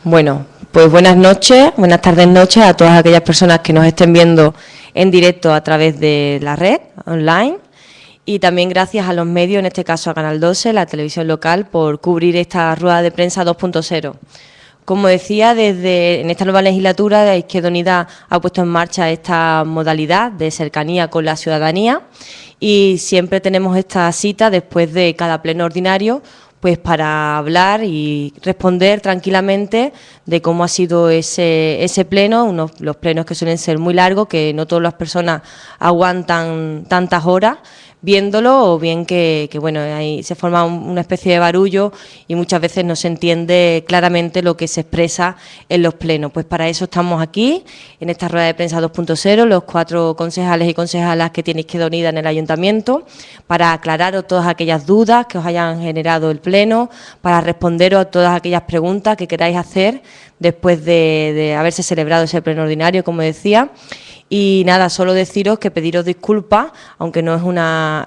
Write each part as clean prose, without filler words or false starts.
Bueno, pues buenas noches, buenas tardes, noches a todas aquellas personas que nos estén viendo en directo a través de la red online y también gracias a los medios, en este caso a Canal 12, la televisión local, por cubrir esta rueda de prensa 2.0. Como decía, en esta nueva legislatura, la Izquierda Unida ha puesto en marcha esta modalidad de cercanía con la ciudadanía y siempre tenemos esta cita después de cada pleno ordinario, pues para hablar y responder tranquilamente de cómo ha sido ese pleno, los plenos que suelen ser muy largos, que no todas las personas aguantan tantas horas viéndolo, o bien que bueno, ahí se forma una especie de barullo y muchas veces no se entiende claramente lo que se expresa en los plenos. Pues para eso estamos aquí, en esta rueda de prensa 2.0, los 4 concejales y concejalas que tiene Izquierda Unida en el Ayuntamiento, para aclararos todas aquellas dudas que os hayan generado el pleno, para responderos a todas aquellas preguntas que queráis hacer después de haberse celebrado ese pleno ordinario, como decía. Y nada, solo deciros que pediros disculpas, aunque no es una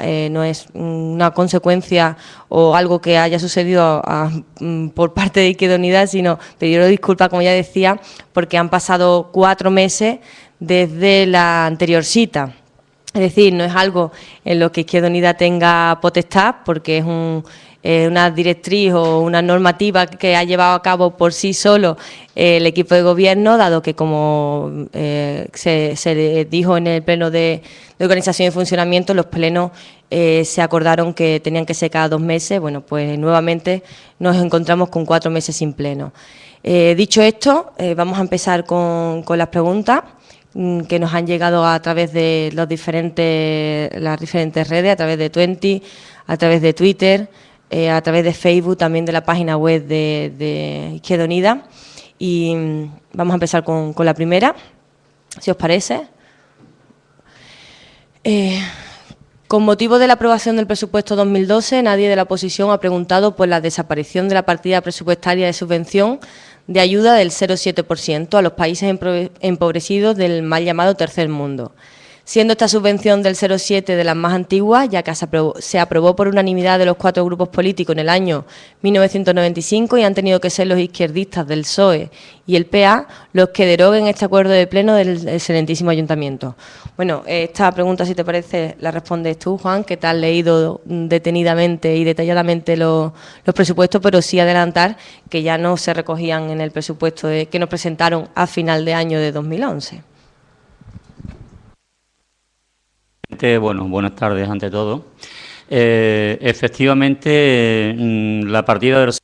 consecuencia o algo que haya sucedido por parte de Izquierda Unida, sino pediros disculpas, como ya decía, porque han pasado 4 meses desde la anterior cita. Es decir, no es algo en lo que Izquierda Unida tenga potestad, porque es una directriz o una normativa que ha llevado a cabo por sí solo el equipo de gobierno, dado que, como se dijo en el pleno de organización y funcionamiento, los plenos se acordaron que tenían que ser cada 2 meses. Bueno, pues nuevamente nos encontramos con 4 meses sin pleno. Dicho esto, vamos a empezar con las preguntas que nos han llegado a través de las diferentes redes, a través de Twenty, a través de Twitter, a través de Facebook, también de la página web de Izquierda Unida. Y vamos a empezar con la primera, si os parece. Con motivo de la aprobación del presupuesto 2012, nadie de la oposición ha preguntado por la desaparición de la partida presupuestaria de subvención de ayuda del 0,7% a los países empobrecidos del mal llamado tercer mundo. Siendo esta subvención del 0,7 de las más antiguas, ya que se aprobó por unanimidad de los 4 grupos políticos en el año 1995 y han tenido que ser los izquierdistas del PSOE y el PA los que deroguen este acuerdo de pleno del excelentísimo Ayuntamiento. Bueno, esta pregunta, si te parece, la respondes tú, Juan, que te has leído detenidamente y detalladamente los presupuestos, pero sí adelantar que ya no se recogían en el presupuesto que nos presentaron a final de año de 2011. Bueno, buenas tardes ante todo. Efectivamente, la partida de los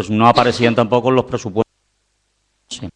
no aparecían tampoco en los presupuestos. Sí.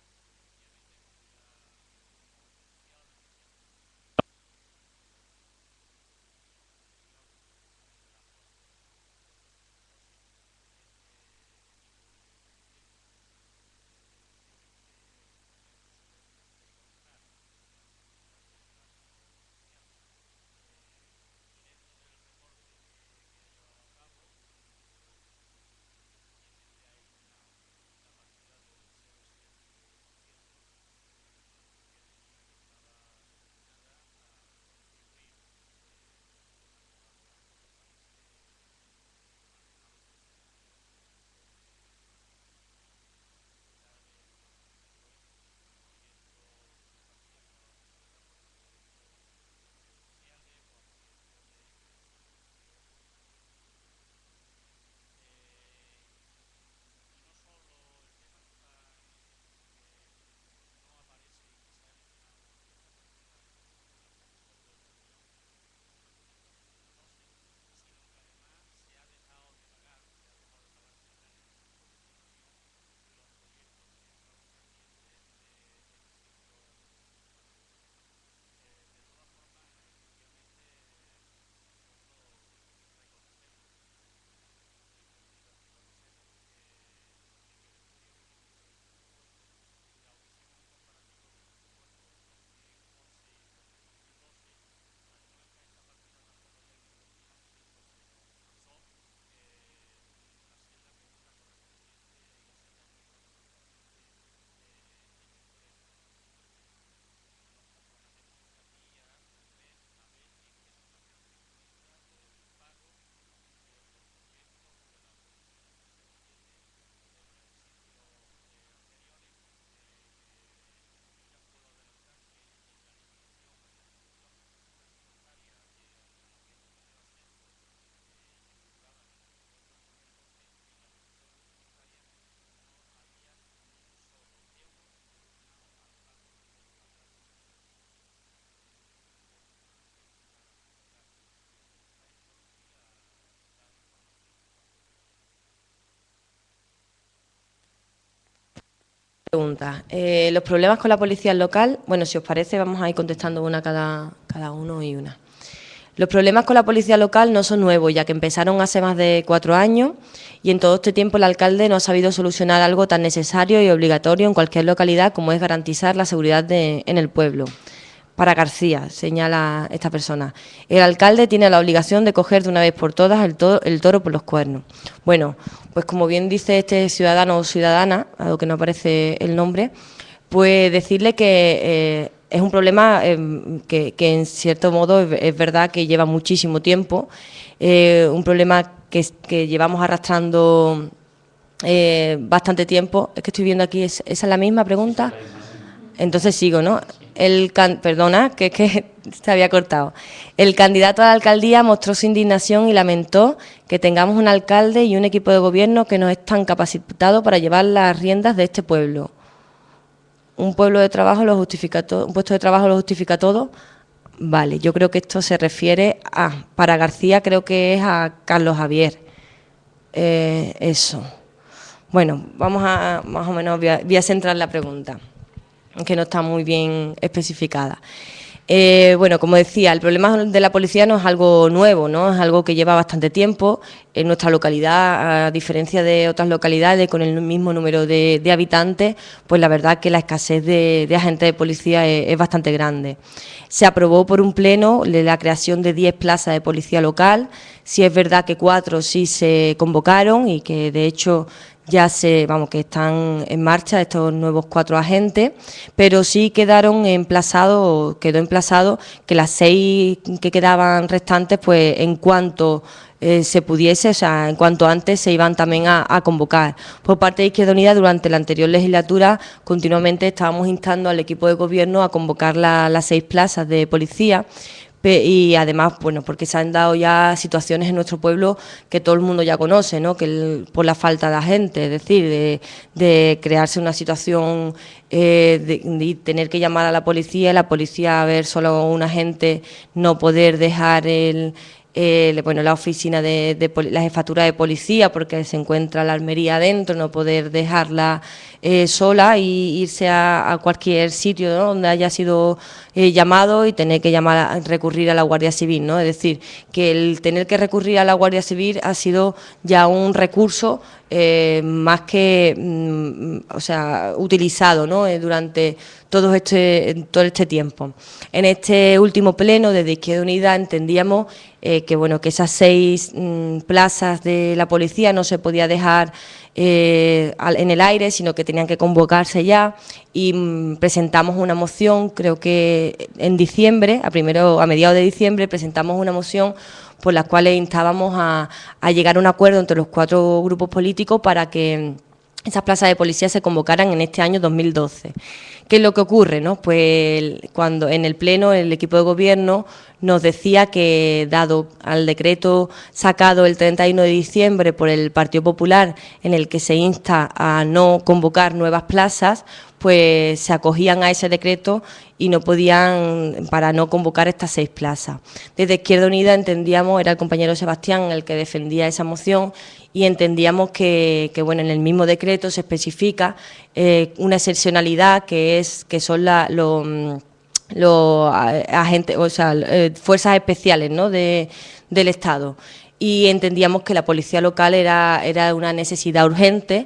Preguntas. Los problemas con la policía local, bueno, si os parece, vamos a ir contestando una cada uno y una. Los problemas con la policía local no son nuevos, ya que empezaron hace más de 4 años y en todo este tiempo el alcalde no ha sabido solucionar algo tan necesario y obligatorio en cualquier localidad como es garantizar la seguridad en el pueblo. Para García, señala esta persona, el alcalde tiene la obligación de coger de una vez por todas el toro por los cuernos. Bueno, pues como bien dice este ciudadano o ciudadana, a lo que no aparece el nombre, pues decirle que es un problema que en cierto modo es verdad que lleva muchísimo tiempo, un problema que llevamos arrastrando bastante tiempo. Es que estoy viendo aquí, ¿esa es la misma pregunta? Entonces sigo, ¿no? Perdona, que es que se había cortado. El candidato a la alcaldía mostró su indignación y lamentó que tengamos un alcalde y un equipo de gobierno que no están capacitados para llevar las riendas de este pueblo. Un pueblo de trabajo lo justifica todo, un puesto de trabajo lo justifica todo. Vale, yo creo que esto se refiere para García creo que es a Carlos Javier. Eso. Bueno, vamos a, más o menos, voy a centrar la pregunta, que no está muy bien especificada. Bueno, como decía, el problema de la policía no es algo nuevo, ¿no? Es algo que lleva bastante tiempo. En nuestra localidad, a diferencia de otras localidades con el mismo número de habitantes, pues la verdad que la escasez de agentes de policía es bastante grande. Se aprobó por un pleno la creación de 10 plazas de policía local. Sí es verdad que 4 sí se convocaron y que de hecho que están en marcha estos nuevos 4 agentes, pero sí quedó emplazado que las 6 que quedaban restantes, pues en cuanto se pudiese, o sea, en cuanto antes se iban también a convocar. Por parte de Izquierda Unida, durante la anterior legislatura, continuamente estábamos instando al equipo de gobierno a convocar las 6 plazas de policía. Y además, bueno, porque se han dado ya situaciones en nuestro pueblo que todo el mundo ya conoce, ¿no? Que por la falta de agentes, es decir, de crearse una situación de tener que llamar a la policía a ver solo un agente, no poder dejar la oficina de la jefatura de policía porque se encuentra la Almería adentro, no poder dejarla sola y irse a cualquier sitio, ¿no? Donde haya sido llamado y tener que recurrir a la Guardia Civil, ¿no? Es decir, que el tener que recurrir a la Guardia Civil ha sido ya un recurso más que utilizado, ¿no? Durante todo este tiempo. En este último pleno desde Izquierda Unida entendíamos que esas 6 plazas de la policía no se podía dejar en el aire, sino que tenían que convocarse ya y presentamos una moción, creo que en diciembre, a mediados de diciembre, presentamos una moción por la cual instábamos a llegar a un acuerdo entre los 4 grupos políticos para que esas plazas de policía se convocaran en este año 2012. ¿Qué es lo que ocurre, no? Pues cuando en el pleno el equipo de gobierno nos decía que, dado al decreto sacado el 31 de diciembre por el Partido Popular, en el que se insta a no convocar nuevas plazas, pues se acogían a ese decreto y no podían, para no convocar estas 6 plazas. Desde Izquierda Unida entendíamos, era el compañero Sebastián el que defendía esa moción, y entendíamos que en el mismo decreto se especifica una excepcionalidad que son los agentes, fuerzas especiales, ¿no? del Estado. Y entendíamos que la policía local era una necesidad urgente,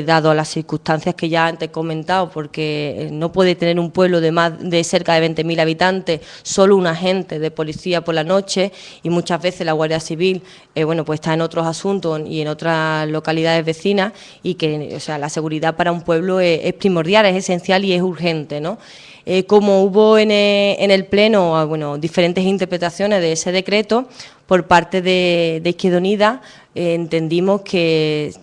dado a las circunstancias que ya antes he comentado, porque no puede tener un pueblo de cerca de 20.000 habitantes solo un agente de policía por la noche, y muchas veces la Guardia Civil pues está en otros asuntos y en otras localidades vecinas, y que la seguridad para un pueblo es primordial, es esencial y es urgente, ¿no? Como hubo en el Pleno diferentes interpretaciones de ese decreto por parte de Izquierda Unida, entendimos que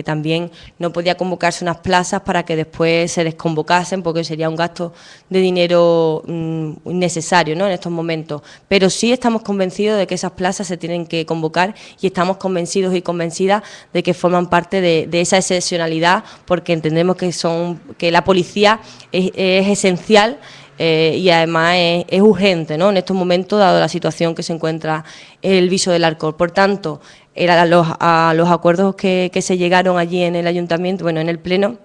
también no podía convocarse unas plazas para que después se desconvocasen, porque sería un gasto de dinero innecesario, ¿no? En estos momentos. Pero sí estamos convencidos de que esas plazas se tienen que convocar, y estamos convencidos y convencidas de que forman parte de esa excepcionalidad, porque entendemos que la policía es esencial. Y además es urgente, ¿no? En estos momentos, dado la situación que se encuentra el Viso del Arcor. Por tanto, a los acuerdos que se llegaron allí en el ayuntamiento, en el pleno,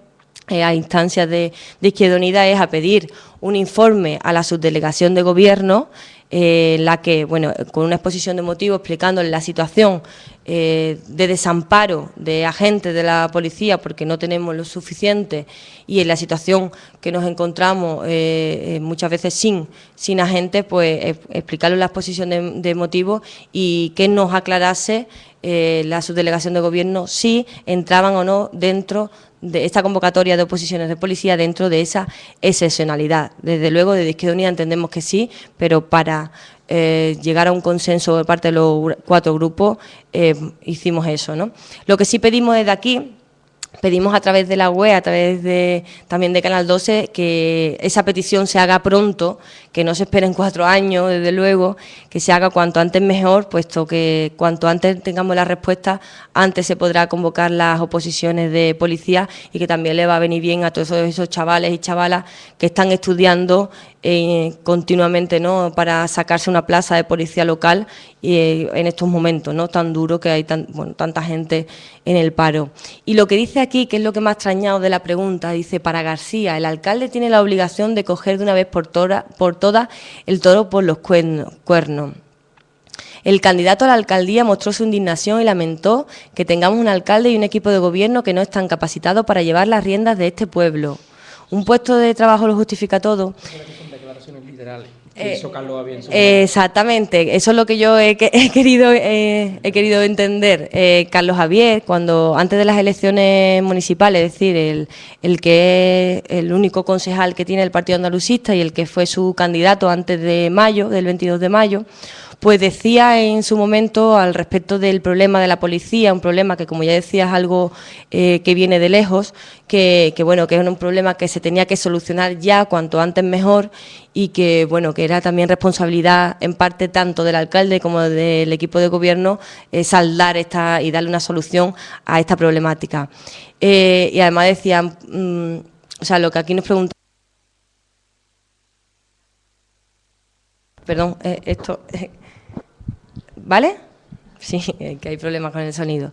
a instancias de Izquierda Unida, es a pedir un informe a la subdelegación de Gobierno, en la que, bueno, con una exposición de motivos explicándole la situación de desamparo de agentes de la policía porque no tenemos lo suficiente, y en la situación que nos encontramos muchas veces sin agentes, pues explicarle la exposición de motivos y que nos aclarase la subdelegación de Gobierno si entraban o no dentro de esta convocatoria de oposiciones de policía, dentro de esa excepcionalidad. Desde luego, desde Izquierda Unida entendemos que sí, pero para llegar a un consenso por parte de los 4 grupos hicimos eso, ¿no? Lo que sí pedimos desde aquí, pedimos a través de la web, a través también de Canal 12, que esa petición se haga pronto, que no se esperen 4 años, desde luego, que se haga cuanto antes mejor, puesto que cuanto antes tengamos la respuesta, antes se podrá convocar las oposiciones de policía, y que también le va a venir bien a todos esos chavales y chavalas que están estudiando continuamente, ¿no?, para sacarse una plaza de policía local en estos momentos, ¿no?, tan duros que hay tanta gente en el paro. Y lo que dice aquí, que es lo que me ha extrañado de la pregunta, dice: para García, el alcalde tiene la obligación de coger de una vez por todas el toro por los cuernos. El candidato a la alcaldía mostró su indignación y lamentó que tengamos un alcalde y un equipo de gobierno que no están capacitados para llevar las riendas de este pueblo. Un puesto de trabajo lo justifica todo. Son declaraciones literales. Eso Carlos Javier. Exactamente, eso es lo que yo he querido entender. Carlos Javier, cuando antes de las elecciones municipales, es decir, el que es el único concejal que tiene el Partido Andalucista y el que fue su candidato antes de mayo, del 22 de mayo, pues decía en su momento al respecto del problema de la policía, un problema que, como ya decía, es algo que viene de lejos, que bueno, que es un problema que se tenía que solucionar ya, cuanto antes mejor, y que bueno, que era también responsabilidad en parte tanto del alcalde como del equipo de gobierno saldar y darle una solución a esta problemática. Y además decían, o sea, lo que aquí nos preguntan. Perdón, esto. ¿Vale? Sí, que hay problemas con el sonido.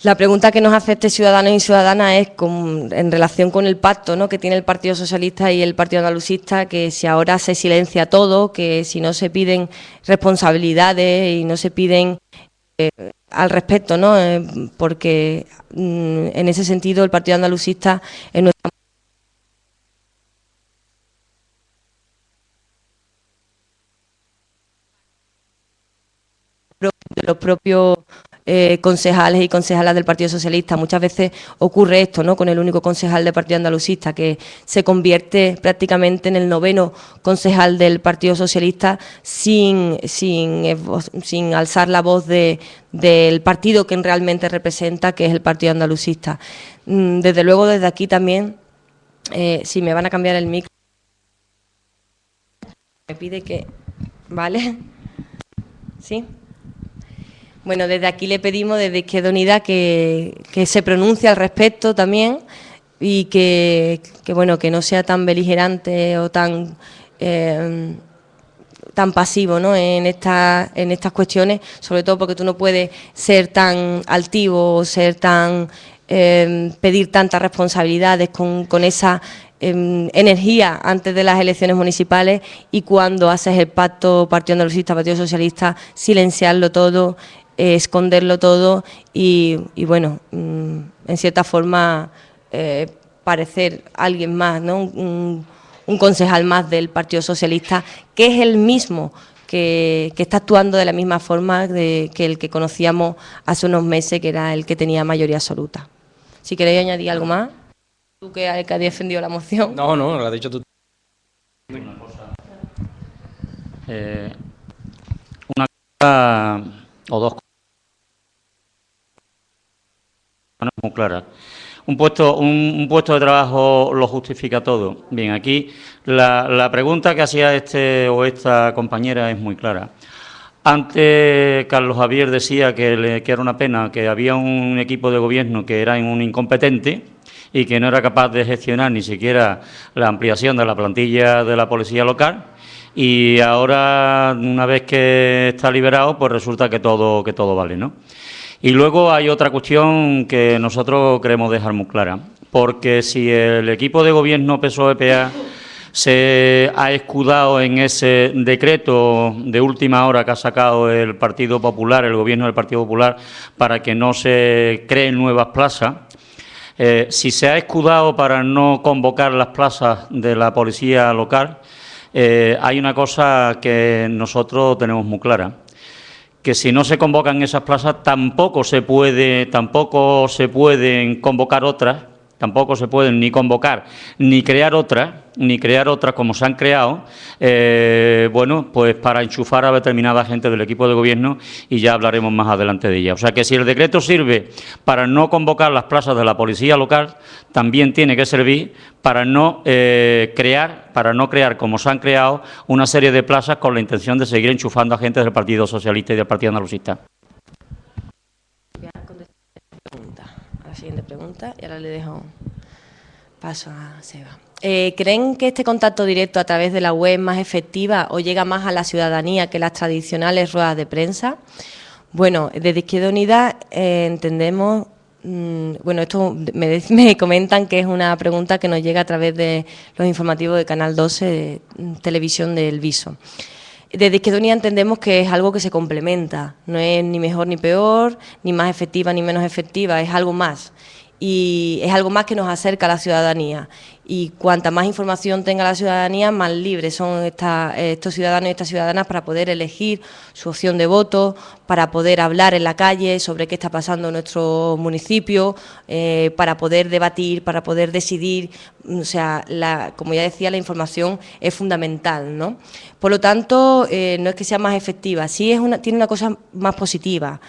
La pregunta que nos hace este ciudadano y ciudadana es en relación con el pacto, ¿no?, que tiene el Partido Socialista y el Partido Andalucista, que si ahora se silencia todo, que si no se piden responsabilidades y no se piden al respecto, ¿no?, porque en ese sentido el Partido Andalucista es nuestra de los propios concejales y concejalas del Partido Socialista. Muchas veces ocurre esto, ¿no?, con el único concejal del Partido Andalucista, que se convierte prácticamente en el 9º concejal del Partido Socialista sin alzar la voz del partido que realmente representa, que es el Partido Andalucista. Desde luego, desde aquí también, si me van a cambiar el micro, me pide que... ¿Vale? ¿Sí? Bueno, desde aquí le pedimos, desde Izquierda Unida, que se pronuncie al respecto también, y que bueno, que no sea tan beligerante o tan pasivo, ¿no?, en estas cuestiones, sobre todo porque tú no puedes ser tan altivo o ser tan pedir tantas responsabilidades con esa energía antes de las elecciones municipales, y cuando haces el pacto Partido Andalucista, Partido Socialista, silenciarlo todo, esconderlo todo y bueno, en cierta forma parecer alguien más, ¿no?, un concejal más del Partido Socialista, que es el mismo que está actuando de la misma forma que el que conocíamos hace unos meses, que era el que tenía mayoría absoluta. Si queréis añadir algo más, tú que has defendido la moción. No, lo has dicho tú. Una cosa o dos cosas muy claras. Un puesto de trabajo lo justifica todo. Bien, aquí la pregunta que hacía este o esta compañera es muy clara. Antes Carlos Javier decía que era una pena, que había un equipo de gobierno que era un incompetente y que no era capaz de gestionar ni siquiera la ampliación de la plantilla de la policía local, y ahora, una vez que está liberado, pues resulta que todo vale, ¿no? Y luego hay otra cuestión que nosotros queremos dejar muy clara. porque si el equipo de gobierno PSOE-PA se ha escudado en ese decreto de última hora que ha sacado el Partido Popular, el Gobierno del Partido Popular, para que no se creen nuevas plazas, si se ha escudado para no convocar las plazas de la policía local, hay una cosa que nosotros tenemos muy clara, que si no se convocan esas plazas tampoco se pueden convocar otras. Tampoco se pueden ni convocar ni crear otras como se han creado, bueno, pues para enchufar a determinada gente del equipo de gobierno, y ya hablaremos más adelante de ella. O sea que si el decreto sirve para no convocar las plazas de la policía local, también tiene que servir para no crear como se han creado una serie de plazas con la intención de seguir enchufando a gente del Partido Socialista y del Partido Andalucista. La siguiente pregunta, y ahora le dejo paso a Seba. ¿Creen que este contacto directo a través de la web es más efectiva o llega más a la ciudadanía que las tradicionales ruedas de prensa? Bueno, desde Izquierda Unida entendemos, bueno, esto me comentan que es una pregunta que nos llega a través de los informativos de Canal 12, de televisión del Viso. Desde Izquierda Unida entendemos que es algo que se complementa, no es ni mejor ni peor, ni más efectiva ni menos efectiva, es algo más. Y es algo más que nos acerca a la ciudadanía. Y cuanta más información tenga la ciudadanía, más libres son estos ciudadanos y estas ciudadanas para poder elegir su opción de voto, para poder hablar en la calle sobre qué está pasando en nuestro municipio, para poder debatir, para poder decidir. O sea, como ya decía, la información es fundamental, ¿no? Por lo tanto, no es que sea más efectiva, sí tiene una cosa más positiva.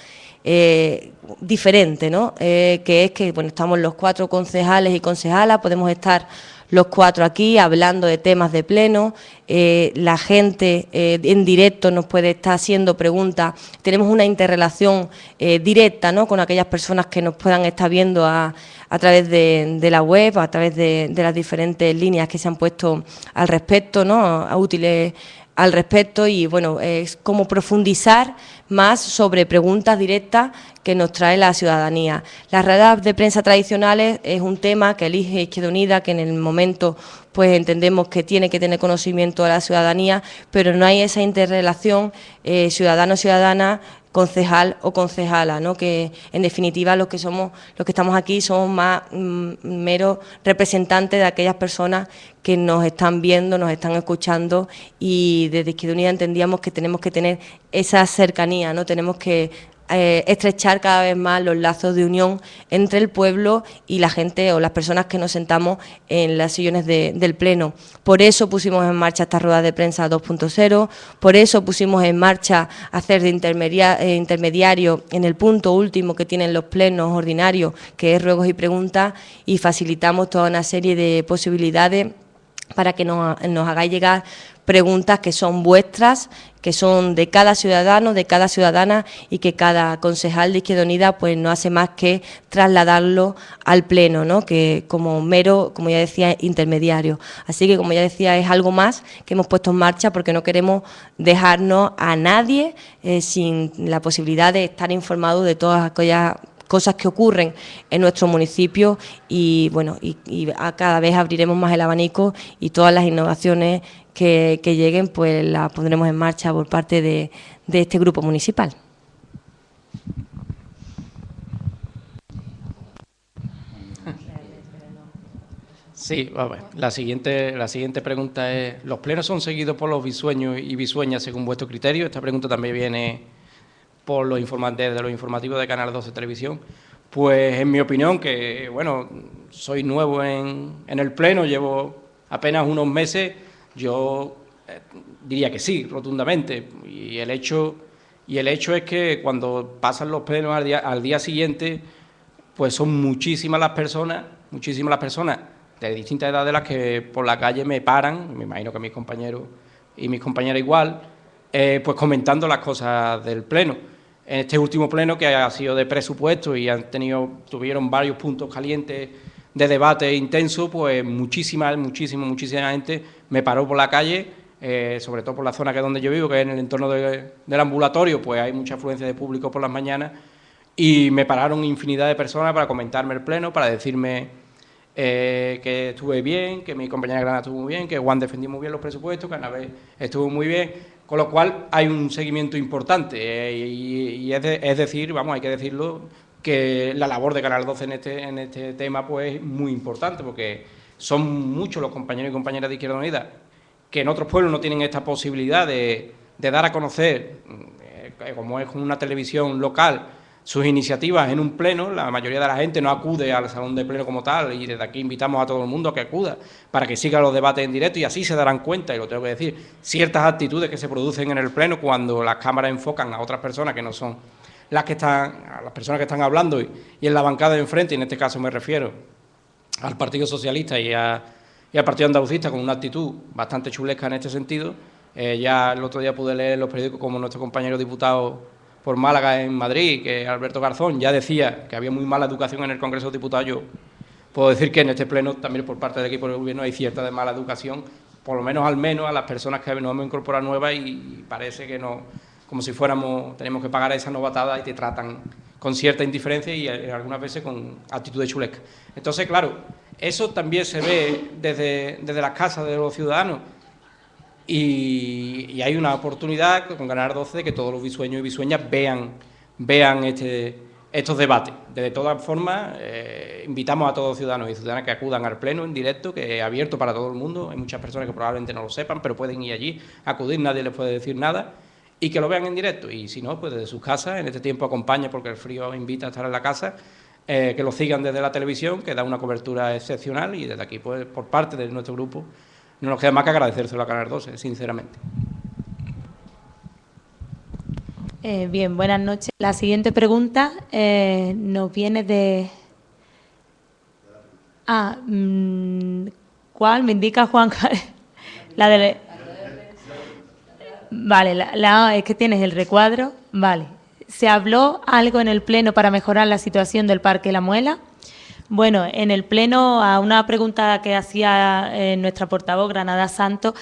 Diferente, ¿no? Que es que, bueno, estamos los 4 concejales y concejalas, podemos estar los 4 aquí hablando de temas de pleno, la gente en directo nos puede estar haciendo preguntas, tenemos una interrelación directa, ¿no?, con aquellas personas que nos puedan estar viendo a través de la web, a través de las diferentes líneas que se han puesto al respecto, ¿no?, útiles al respecto, y bueno, es como profundizar más sobre preguntas directas que nos trae la ciudadanía. Las ruedas de prensa tradicionales es un tema que elige Izquierda Unida, que en el momento pues entendemos que tiene que tener conocimiento de la ciudadanía, pero no hay esa interrelación ciudadano-ciudadana, concejal o concejala, ¿no?, que en definitiva los que estamos aquí somos más meros representantes de aquellas personas que nos están viendo, nos están escuchando, y desde Izquierda Unida entendíamos que tenemos que tener esa cercanía, ¿no?, tenemos que estrechar cada vez más los lazos de unión entre el pueblo y la gente o las personas que nos sentamos en las sillones del Pleno. Por eso pusimos en marcha esta rueda de prensa 2.0, por eso pusimos en marcha hacer de intermediario en el punto último que tienen los plenos ordinarios, que es ruegos y preguntas, y facilitamos toda una serie de posibilidades para que nos hagáis llegar preguntas que son vuestras, que son de cada ciudadano, de cada ciudadana, y que cada concejal de Izquierda Unida pues no hace más que trasladarlo al Pleno, ¿no?, que como mero, como ya decía, intermediario. Así que, como ya decía, es algo más que hemos puesto en marcha porque no queremos dejarnos a nadie sin la posibilidad de estar informado de todas aquellas cosas que ocurren en nuestro municipio, y bueno, y cada vez abriremos más el abanico, y todas las innovaciones que lleguen pues las pondremos en marcha por parte de este grupo municipal. Sí, a ver, la siguiente pregunta es: ¿los plenos son seguidos por los bisueños y bisueñas según vuestro criterio? Esta pregunta también viene por desde los informativos de Canal 12 Televisión. Pues en mi opinión, que bueno, soy nuevo en el Pleno, llevo apenas unos meses, yo diría que sí, rotundamente. Y el hecho es que cuando pasan los plenos al día siguiente, pues son muchísimas las personas de distintas edades las que por la calle me paran, me imagino que mis compañeros y mis compañeras igual, pues comentando las cosas del Pleno. En este último Pleno, que ha sido de presupuesto y tuvieron varios puntos calientes de debate intenso, pues muchísima gente me paró por la calle, sobre todo por la zona que es donde yo vivo, que es en el entorno del ambulatorio, pues hay mucha afluencia de público por las mañanas, y me pararon infinidad de personas para comentarme el Pleno, para decirme que estuve bien, que mi compañera Granada estuvo muy bien, que Juan defendió muy bien los presupuestos, que Anabel estuvo muy bien, con lo cual hay un seguimiento importante y es decir, vamos, hay que decirlo, que la labor de Canal 12 en este tema pues es muy importante, porque son muchos los compañeros y compañeras de Izquierda Unida que en otros pueblos no tienen esta posibilidad de dar a conocer, como es con una televisión local, sus iniciativas en un pleno. La mayoría de la gente no acude al salón de pleno como tal, y desde aquí invitamos a todo el mundo a que acuda para que sigan los debates en directo, y así se darán cuenta, y lo tengo que decir, ciertas actitudes que se producen en el pleno cuando las cámaras enfocan a otras personas que no son las que están, a las personas que están hablando y en la bancada de enfrente, y en este caso me refiero al Partido Socialista y al Partido Andalucista, con una actitud bastante chulesca en este sentido. Ya el otro día pude leer en los periódicos como nuestro compañero diputado por Málaga en Madrid, que Alberto Garzón, ya decía que había muy mala educación en el Congreso de Diputados. Yo puedo decir que en este pleno también por parte del equipo del Gobierno hay cierta de mala educación, por lo menos al menos a las personas que nos hemos incorporado nuevas, y parece que no, como si fuéramos, tenemos que pagar esa novatada, y te tratan con cierta indiferencia y algunas veces con actitudes chulescas. Entonces, claro, eso también se ve desde las casas de los ciudadanos, y hay una oportunidad con Canal 12 de que todos los bisueños y bisueñas vean estos debates. De todas formas, invitamos a todos los ciudadanos y ciudadanas que acudan al pleno en directo, que es abierto para todo el mundo. Hay muchas personas que probablemente no lo sepan, pero pueden ir allí, acudir, nadie les puede decir nada, y que lo vean en directo. Y si no, pues desde sus casas, en este tiempo acompaña, porque el frío invita a estar en la casa, que lo sigan desde la televisión, que da una cobertura excepcional, y desde aquí, pues por parte de nuestro grupo, no nos queda más que agradecérselo a Canal 12, sinceramente. Bien, buenas noches. La siguiente pregunta nos viene de... ¿Cuál? ¿Me indica Juan? La de... Vale, es que tienes el recuadro. Vale. ¿Se habló algo en el Pleno para mejorar la situación del Parque La Muela? Bueno, en el Pleno, a una pregunta que hacía nuestra portavoz, Granada Santos,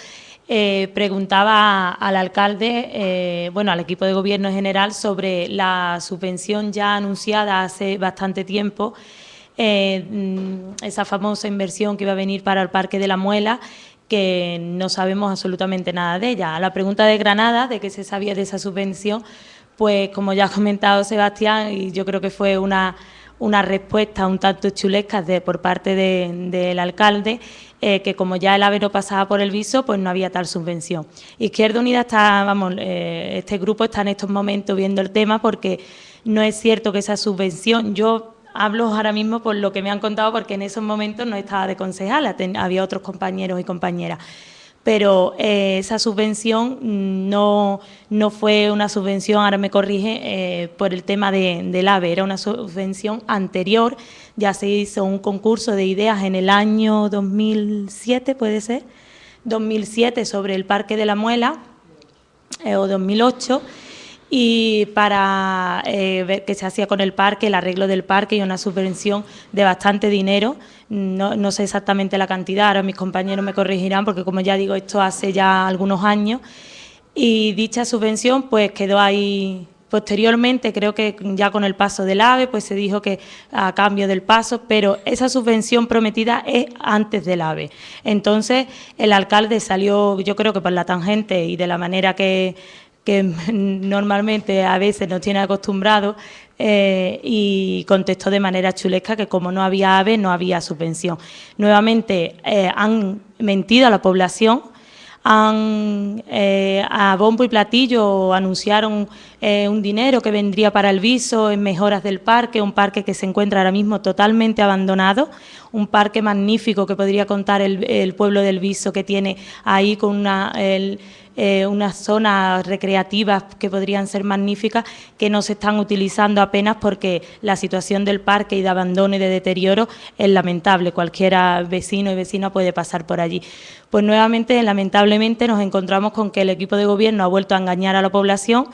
preguntaba al alcalde, bueno, al equipo de gobierno en general, sobre la subvención ya anunciada hace bastante tiempo, esa famosa inversión que iba a venir para el Parque de la Muela, que no sabemos absolutamente nada de ella. A la pregunta de Granada, de qué se sabía de esa subvención, pues como ya ha comentado Sebastián, y yo creo que fue una respuesta un tanto chulesca por parte del alcalde, que como ya el AVE no pasaba por el viso, pues no había tal subvención. Izquierda Unida está, vamos, este grupo está en estos momentos viendo el tema, porque no es cierto que esa subvención, yo hablo ahora mismo por lo que me han contado, porque en esos momentos no estaba de concejala, había otros compañeros y compañeras. Pero esa subvención no fue una subvención, ahora me corrige, por el tema del AVE, era una subvención anterior. Ya se hizo un concurso de ideas en el año 2007, puede ser, 2007, sobre el Parque de la Muela, o 2008, y para ver qué se hacía con el parque, el arreglo del parque, y una subvención de bastante dinero. No sé exactamente la cantidad, ahora mis compañeros me corregirán, porque como ya digo, esto hace ya algunos años, y dicha subvención pues quedó ahí. Posteriormente, creo que ya con el paso del AVE, pues se dijo que a cambio del paso, pero esa subvención prometida es antes del AVE. Entonces, el alcalde salió, yo creo que por la tangente y de la manera que normalmente a veces nos tiene acostumbrados, y contestó de manera chulesca que como no había AVE, no había subvención. Nuevamente han mentido a la población, a bombo y platillo anunciaron un dinero que vendría para el viso en mejoras del parque, un parque que se encuentra ahora mismo totalmente abandonado, un parque magnífico que podría contar el pueblo del Viso, que tiene ahí con unas zonas recreativas que podrían ser magníficas, que no se están utilizando apenas porque la situación del parque y de abandono y de deterioro es lamentable. Cualquiera vecino y vecina puede pasar por allí. Pues nuevamente, lamentablemente, nos encontramos con que el equipo de gobierno ha vuelto a engañar a la población,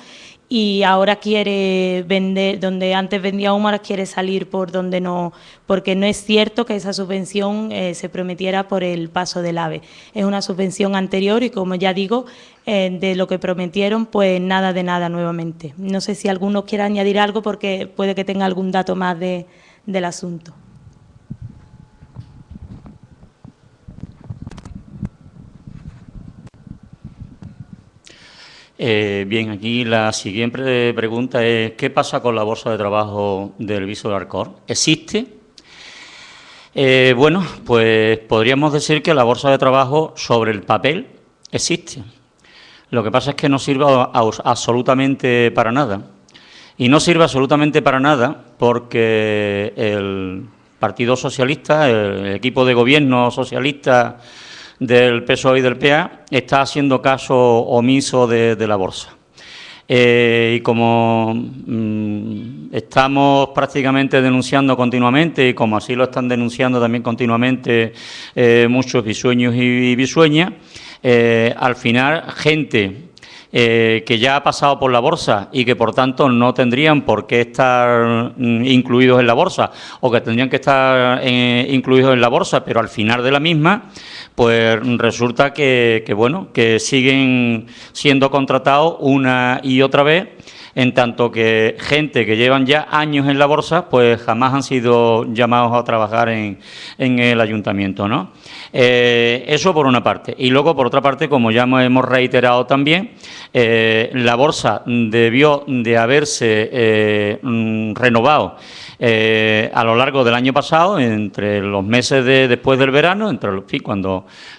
y ahora quiere vender, donde antes vendía humo, ahora quiere salir por donde no, porque no es cierto que esa subvención se prometiera por el paso del AVE. Es una subvención anterior y, como ya digo, de lo que prometieron, pues nada de nada nuevamente. No sé si alguno quiere añadir algo, porque puede que tenga algún dato más del asunto. Bien, aquí la siguiente pregunta es, ¿qué pasa con la bolsa de trabajo del Viso de Alcor? ¿Existe? Bueno, pues podríamos decir que la bolsa de trabajo sobre el papel existe. Lo que pasa es que no sirve absolutamente para nada. Y no sirve absolutamente para nada porque el Partido Socialista, el equipo de gobierno socialista del PSOE y del PA, está haciendo caso omiso de la bolsa. Y como estamos prácticamente denunciando continuamente, y como así lo están denunciando también continuamente muchos bisueños y bisueñas, al final gente que ya ha pasado por la bolsa y que por tanto no tendrían por qué estar incluidos en la bolsa, o que tendrían que estar incluidos en la bolsa, pero al final de la misma, pues resulta que bueno, que siguen siendo contratados una y otra vez, en tanto que gente que llevan ya años en la bolsa, pues jamás han sido llamados a trabajar en el ayuntamiento, ¿no? Eso por una parte. Y luego, por otra parte, como ya hemos reiterado también, la bolsa debió de haberse renovado a lo largo del año pasado, entre los meses después del verano,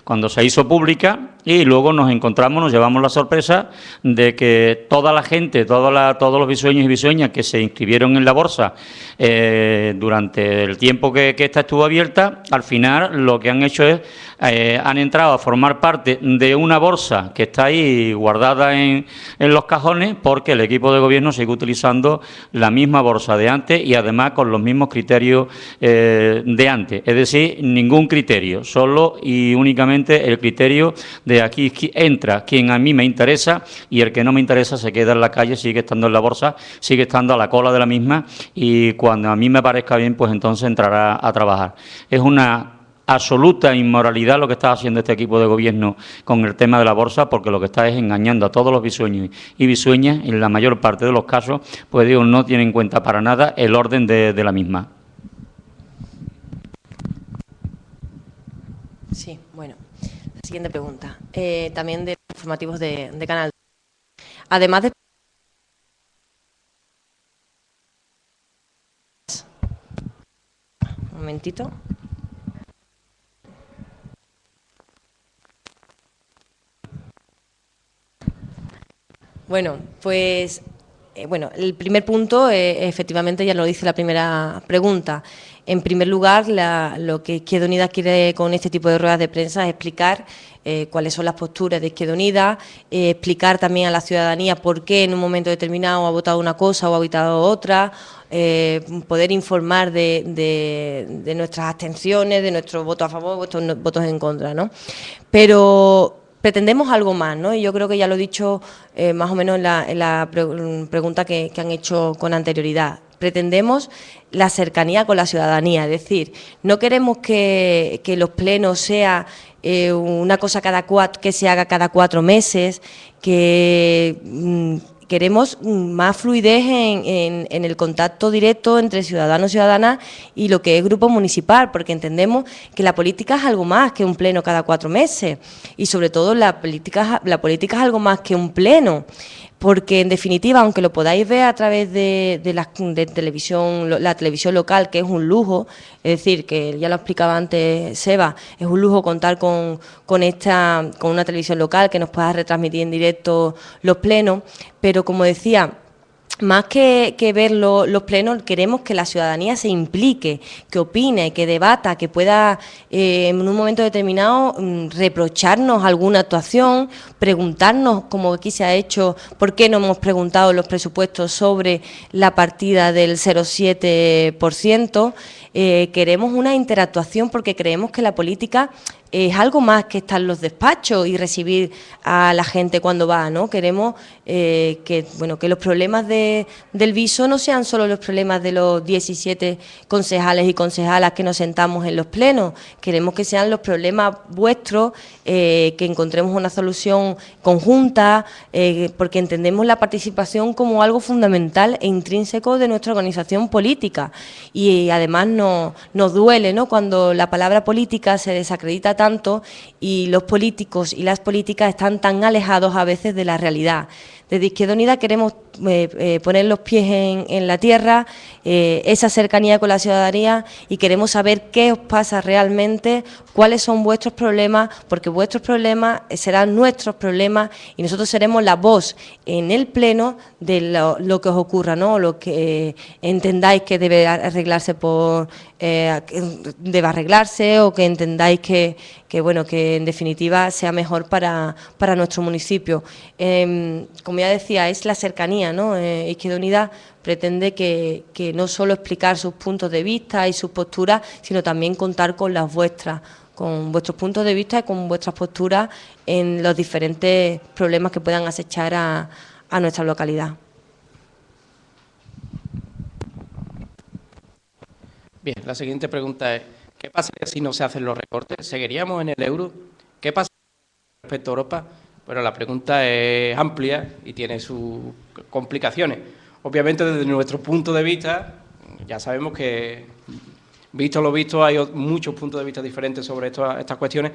cuando se hizo pública, y luego nos llevamos la sorpresa de que toda la gente, todos los bisueños y bisueñas que se inscribieron en la bolsa durante el tiempo que esta estuvo abierta, al final lo que han hecho es, han entrado a formar parte de una bolsa que está ahí guardada en los cajones, porque el equipo de gobierno sigue utilizando la misma bolsa de antes y además con los mismos criterios de antes. Es decir, ningún criterio, solo y únicamente el criterio de aquí entra quien a mí me interesa y el que no me interesa se queda en la calle, sigue estando en la bolsa, sigue estando a la cola de la misma, y cuando a mí me parezca bien, pues entonces entrará a trabajar. Es una absoluta inmoralidad lo que está haciendo este equipo de gobierno con el tema de la bolsa, porque lo que está es engañando a todos los bisueños y bisueñas. En la mayor parte de los casos, pues digo, no tiene en cuenta para nada el orden de la misma. Sí, bueno, la siguiente pregunta, también de informativos de Canal. Además de... Un momentito. Bueno, pues el primer punto, efectivamente, ya lo dice la primera pregunta. En primer lugar, lo que Izquierda Unida quiere con este tipo de ruedas de prensa es explicar cuáles son las posturas de Izquierda Unida, explicar también a la ciudadanía por qué en un momento determinado ha votado una cosa o ha votado otra, poder informar de nuestras abstenciones, de nuestros votos a favor, votos en contra, ¿no? Pero pretendemos algo más, ¿no? Y yo creo que ya lo he dicho más o menos en la pregunta que han hecho con anterioridad. Pretendemos la cercanía con la ciudadanía, es decir, no queremos que los plenos sea una cosa que se haga cada 4 meses, que queremos más fluidez en el contacto directo entre ciudadanos y ciudadanas y lo que es grupo municipal, porque entendemos que la política es algo más que un pleno cada 4 meses y sobre todo la política es algo más que un pleno. Porque, en definitiva, aunque lo podáis ver a través de televisión, la televisión local, que es un lujo, es decir, que ya lo explicaba antes Seba, es un lujo contar con una televisión local que nos pueda retransmitir en directo los plenos, pero, como decía, más que ver los plenos, queremos que la ciudadanía se implique, que opine, que debata, que pueda en un momento determinado reprocharnos alguna actuación, preguntarnos, como aquí se ha hecho, por qué no hemos preguntado los presupuestos sobre la partida del 0,7%. Queremos una interactuación porque creemos que la política es algo más que estar en los despachos y recibir a la gente cuando va, ¿no? Queremos que los problemas del Viso no sean solo los problemas de los 17 concejales y concejalas que nos sentamos en los plenos. Queremos que sean los problemas vuestros, que encontremos una solución conjunta, porque entendemos la participación como algo fundamental e intrínseco de nuestra organización política. Y además nos duele, ¿no?, cuando la palabra política se desacredita tanto tanto y los políticos y las políticas están tan alejados a veces de la realidad. Desde Izquierda Unida queremos poner los pies en la tierra, esa cercanía con la ciudadanía, y queremos saber qué os pasa realmente, cuáles son vuestros problemas, porque vuestros problemas serán nuestros problemas y nosotros seremos la voz en el Pleno de lo que os ocurra, ¿no? Lo que entendáis que debe arreglarse debe arreglarse, o que entendáis que bueno, que en definitiva sea mejor para nuestro municipio. Como ya decía, es la cercanía, ¿no? Izquierda Unida pretende que no solo explicar sus puntos de vista y sus posturas, sino también contar con las vuestras, con vuestros puntos de vista y con vuestras posturas en los diferentes problemas que puedan acechar a nuestra localidad. Bien, la siguiente pregunta es, ¿qué pasaría si no se hacen los recortes? ¿Seguiríamos en el euro? ¿Qué pasa respecto a Europa? Bueno, la pregunta es amplia y tiene sus complicaciones. Obviamente, desde nuestro punto de vista, ya sabemos que, visto lo visto, hay muchos puntos de vista diferentes sobre estas cuestiones,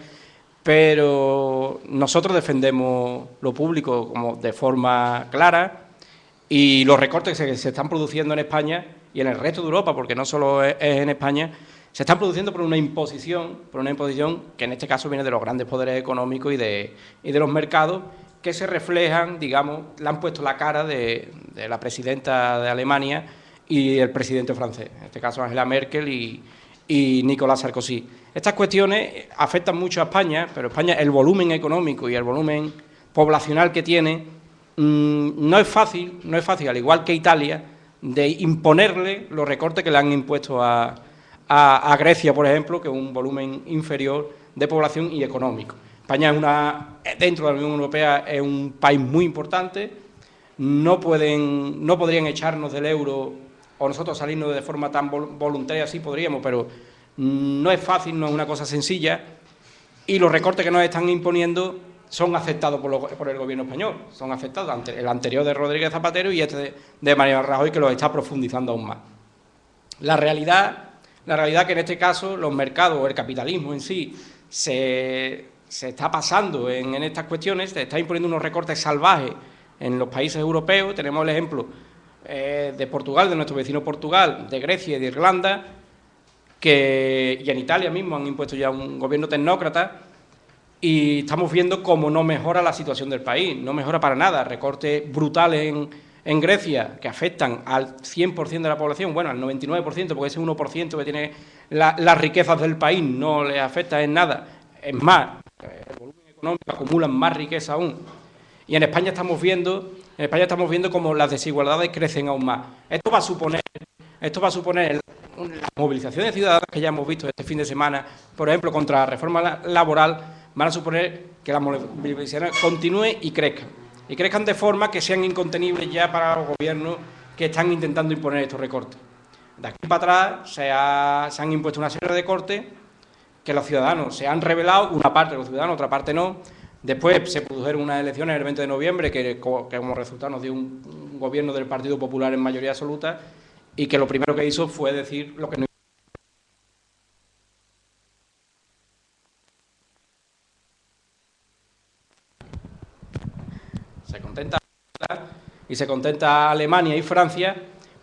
pero nosotros defendemos lo público como de forma clara, y los recortes que se están produciendo en España y en el resto de Europa, porque no solo es en España, se están produciendo por una imposición que en este caso viene de los grandes poderes económicos y de los mercados, que se reflejan, digamos, le han puesto la cara de la presidenta de Alemania y el presidente francés, en este caso Angela Merkel y Nicolas Sarkozy. Estas cuestiones afectan mucho a España, pero España, el volumen económico y el volumen poblacional que tiene, no es fácil, al igual que Italia, de imponerle los recortes que le han impuesto a Grecia, por ejemplo, que es un volumen inferior de población y económico. España dentro de la Unión Europea es un país muy importante, no podrían echarnos del euro o nosotros salirnos de forma tan voluntaria, sí podríamos, pero no es fácil, no es una cosa sencilla, y los recortes que nos están imponiendo son aceptados por el gobierno español, son aceptados ante el anterior de Rodríguez Zapatero y este de Mariano Rajoy, que los está profundizando aún más. La realidad que en este caso los mercados o el capitalismo en sí se está pasando en estas cuestiones, se está imponiendo unos recortes salvajes en los países europeos. Tenemos el ejemplo de Portugal, de nuestro vecino Portugal, de Grecia y de Irlanda, y en Italia mismo han impuesto ya un gobierno tecnócrata, y estamos viendo cómo no mejora la situación del país, no mejora para nada. Recortes brutales en Grecia que afectan al 100% de la población, bueno, al 99%, porque ese 1% que tiene las riquezas del país no le afecta en nada. Es más, el volumen económico acumulan más riqueza aún. Y en España estamos viendo cómo las desigualdades crecen aún más. Esto va a suponer las movilizaciones ciudadanas que ya hemos visto este fin de semana, por ejemplo, contra la reforma laboral, van a suponer que las movilizaciones continúen y crezcan de forma que sean incontenibles ya para los gobiernos que están intentando imponer estos recortes. De aquí para atrás se han impuesto una serie de cortes que los ciudadanos se han rebelado, una parte de los ciudadanos, otra parte no. Después se produjeron unas elecciones el 20 de noviembre que como resultado nos dio un gobierno del Partido Popular en mayoría absoluta, y que lo primero que hizo fue decir lo que no. Se contenta Alemania y Francia,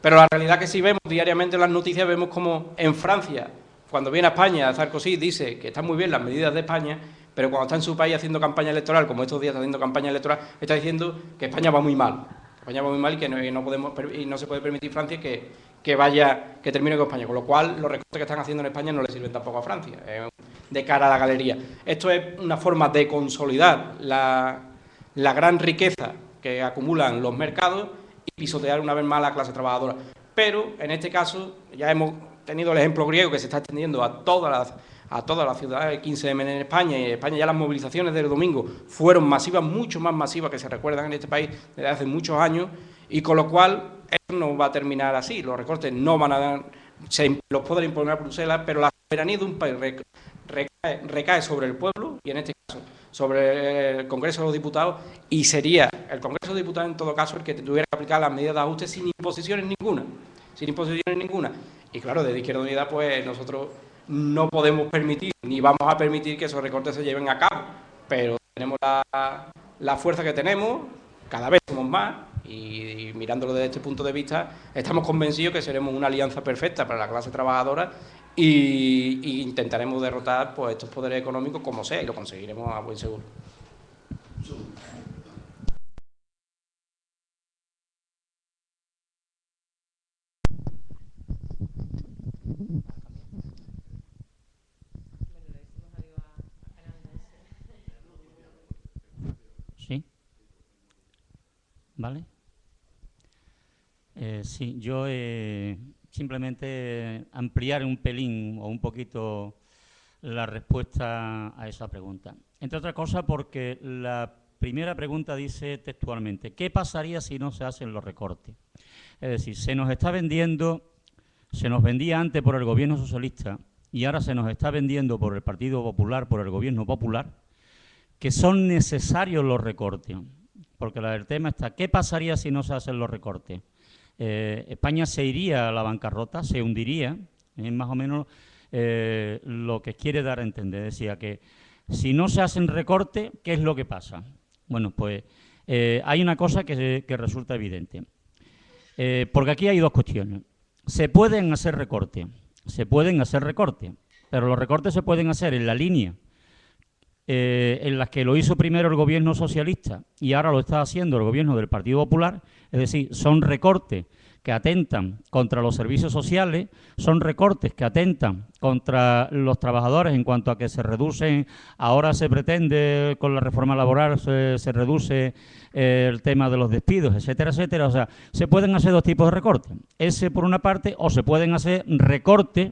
pero la realidad que sí vemos diariamente en las noticias, vemos como en Francia, cuando viene a España, Sarkozy dice que están muy bien las medidas de España, pero cuando está en su país haciendo campaña electoral, como estos días está haciendo campaña electoral, está diciendo que España va muy mal. España va muy mal y que no se puede permitir Francia que termine con España, con lo cual los recortes que están haciendo en España no le sirven tampoco a Francia, de cara a la galería. Esto es una forma de consolidar la gran riqueza que acumulan los mercados y pisotear una vez más a la clase trabajadora. Pero en este caso ya hemos tenido el ejemplo griego, que se está extendiendo a todas las ciudades, 15M en España, y en España ya las movilizaciones del domingo fueron masivas, mucho más masivas que se recuerdan en este país desde hace muchos años, y con lo cual esto no va a terminar así. Los recortes no van a dar, los podrá imponer a Bruselas, pero la soberanía de un país recae sobre el pueblo, y en este caso sobre el Congreso de los Diputados, y sería el Congreso de los Diputados en todo caso el que tuviera que aplicar las medidas de ajuste sin imposiciones ninguna. Y claro, desde Izquierda Unida pues nosotros no podemos permitir, ni vamos a permitir que esos recortes se lleven a cabo, pero tenemos la fuerza que tenemos, cada vez somos más, y mirándolo desde este punto de vista, estamos convencidos que seremos una alianza perfecta para la clase trabajadora y intentaremos derrotar pues estos poderes económicos como sea, y lo conseguiremos a buen seguro. ¿Sí? ¿Vale? Sí, yo simplemente ampliar un pelín o un poquito la respuesta a esa pregunta. Entre otras cosas porque la primera pregunta dice textualmente, ¿qué pasaría si no se hacen los recortes? Es decir, se nos vendía antes por el gobierno socialista y ahora se nos está vendiendo por el Partido Popular, por el gobierno popular, que son necesarios los recortes. Porque el tema está, ¿qué pasaría si no se hacen los recortes? España se iría a la bancarrota, se hundiría, es más o menos lo que quiere dar a entender. Decía que si no se hacen recortes, ¿qué es lo que pasa? Bueno, pues hay una cosa que resulta evidente. Porque aquí hay dos cuestiones. Se pueden hacer recortes, pero los recortes se pueden hacer en la línea en las que lo hizo primero el gobierno socialista y ahora lo está haciendo el gobierno del Partido Popular, es decir, son recortes que atentan contra los servicios sociales, son recortes que atentan contra los trabajadores en cuanto a que se reducen, ahora se pretende con la reforma laboral se reduce el tema de los despidos, etcétera, etcétera. O sea, se pueden hacer dos tipos de recortes, ese por una parte, o se pueden hacer recortes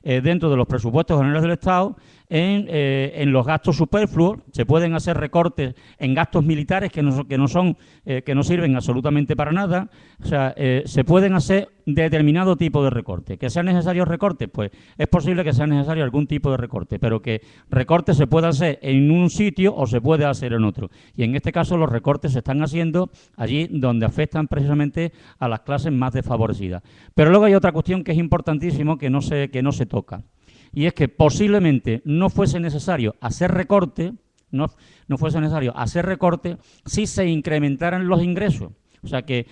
dentro de los presupuestos generales del Estado en los gastos superfluos. Se pueden hacer recortes en gastos militares que no sirven absolutamente para nada. O sea, se pueden hacer determinado tipo de recortes. ¿Que sean necesarios recortes? Pues es posible que sea necesario algún tipo de recorte, pero que recortes se puede hacer en un sitio o se puede hacer en otro. Y en este caso los recortes se están haciendo allí donde afectan precisamente a las clases más desfavorecidas. Pero luego hay otra cuestión que es importantísimo que no se toca. Y es que posiblemente no fuese necesario hacer recorte, no fuese necesario hacer recorte si se incrementaran los ingresos. O sea que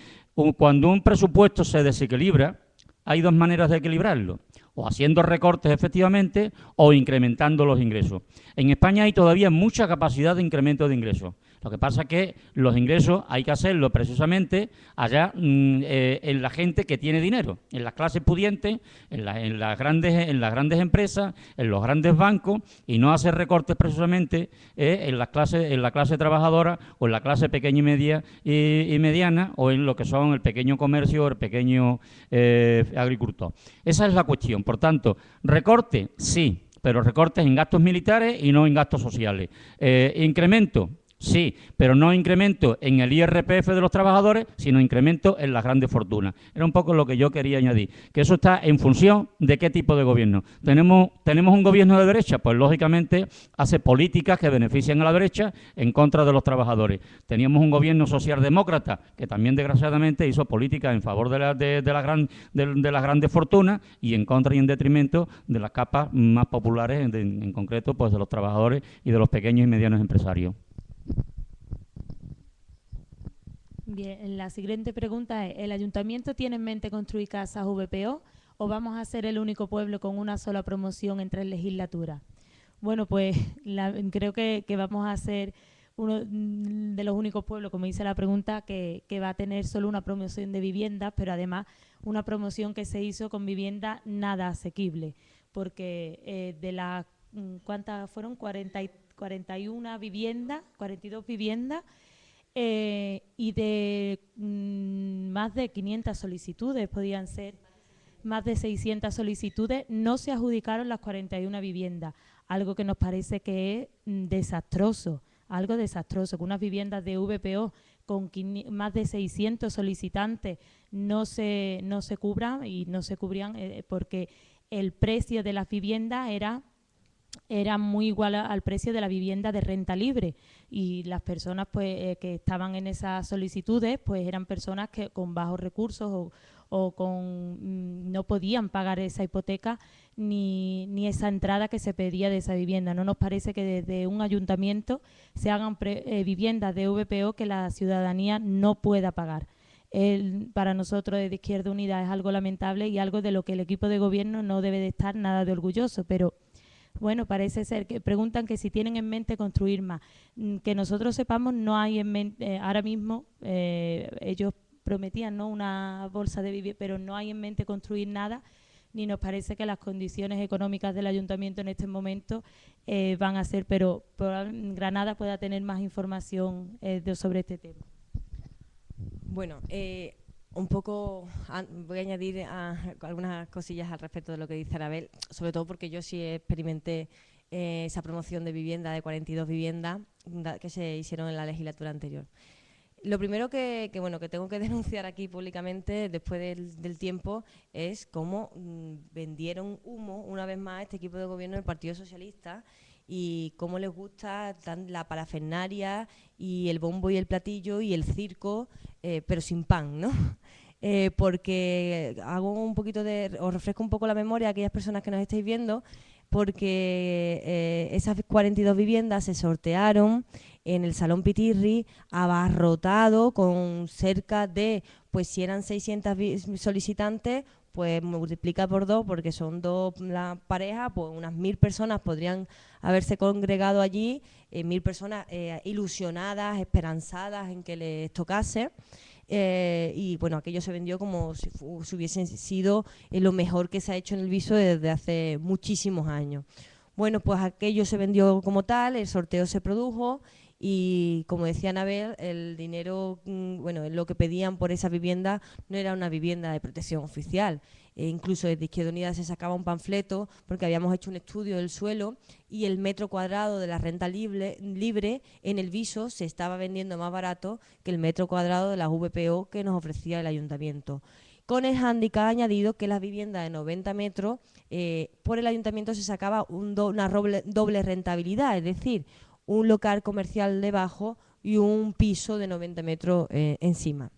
cuando un presupuesto se desequilibra, hay dos maneras de equilibrarlo, o haciendo recortes efectivamente o incrementando los ingresos. En España hay todavía mucha capacidad de incremento de ingresos. Lo que pasa es que los ingresos hay que hacerlo precisamente allá en la gente que tiene dinero, en las clases pudientes, en las grandes empresas, en los grandes bancos, y no hacer recortes precisamente en la clase trabajadora o en la clase pequeña y media y mediana, o en lo que son el pequeño comercio o el pequeño agricultor. Esa es la cuestión. Por tanto, recorte, sí, pero recortes en gastos militares y no en gastos sociales. Incremento, sí, pero no incremento en el IRPF de los trabajadores, sino incremento en las grandes fortunas. Era un poco lo que yo quería añadir, que eso está en función de qué tipo de gobierno. ¿Tenemos un gobierno de derecha? Pues lógicamente hace políticas que benefician a la derecha en contra de los trabajadores. Teníamos un gobierno socialdemócrata que también desgraciadamente hizo políticas en favor de las grandes fortunas y en contra y en detrimento de las capas más populares, en concreto pues de los trabajadores y de los pequeños y medianos empresarios. Bien, la siguiente pregunta es, ¿el ayuntamiento tiene en mente construir casas VPO o vamos a ser el único pueblo con una sola promoción en 3 legislaturas? Bueno, pues creo que vamos a ser uno de los únicos pueblos, como dice la pregunta, que va a tener solo una promoción de viviendas, pero además una promoción que se hizo con vivienda nada asequible, porque de las, ¿cuántas fueron? 41 viviendas, 42 viviendas, y de más de 500 solicitudes, podían ser más de 600 solicitudes, no se adjudicaron las 41 viviendas, algo que nos parece que es desastroso, algo desastroso, que unas viviendas de VPO con más de 600 solicitantes no se cubran y no se cubrían porque el precio de las viviendas era muy igual al precio de la vivienda de renta libre y las personas pues que estaban en esas solicitudes pues eran personas que con bajos recursos o no podían pagar esa hipoteca ni esa entrada que se pedía de esa vivienda. No nos parece que desde un ayuntamiento se hagan viviendas de VPO que la ciudadanía no pueda pagar. Para nosotros desde Izquierda Unida es algo lamentable y algo de lo que el equipo de gobierno no debe de estar nada de orgulloso, pero bueno, parece ser que preguntan que si tienen en mente construir más. Que nosotros sepamos, no hay en mente, ahora mismo ellos prometían, ¿no?, una bolsa de vivienda, pero no hay en mente construir nada, ni nos parece que las condiciones económicas del ayuntamiento en este momento van a ser, pero Granada pueda tener más información sobre este tema. Bueno, un poco voy a añadir algunas cosillas al respecto de lo que dice Anabel, sobre todo porque yo sí experimenté esa promoción de vivienda, de 42 viviendas que se hicieron en la legislatura anterior. Lo primero que tengo que denunciar aquí públicamente después del tiempo es cómo vendieron humo una vez más a este equipo de gobierno del Partido Socialista y cómo les gusta la parafernaria y el bombo y el platillo y el circo, pero sin pan, ¿no? Porque os refresco un poco la memoria a aquellas personas que nos estáis viendo, porque esas 42 viviendas se sortearon en el Salón Pitirri, abarrotado con cerca de, pues si eran 600 solicitantes, pues multiplica por 2, porque son 2 la pareja, pues unas 1000 personas podrían haberse congregado allí, 1000 personas ilusionadas, esperanzadas en que les tocase. Y bueno, aquello se vendió como si hubiesen sido lo mejor que se ha hecho en el Viso desde hace muchísimos años. Bueno, pues aquello se vendió como tal, el sorteo se produjo y, como decía Anabel, el dinero, lo que pedían por esa vivienda no era una vivienda de protección oficial. Incluso desde Izquierda Unida se sacaba un panfleto porque habíamos hecho un estudio del suelo y el metro cuadrado de la renta libre en el Viso se estaba vendiendo más barato que el metro cuadrado de las VPO que nos ofrecía el ayuntamiento. Con el hándicap añadido que las viviendas de 90 metros, por el ayuntamiento se sacaba una doble rentabilidad, es decir, un local comercial debajo y un piso de 90 metros encima.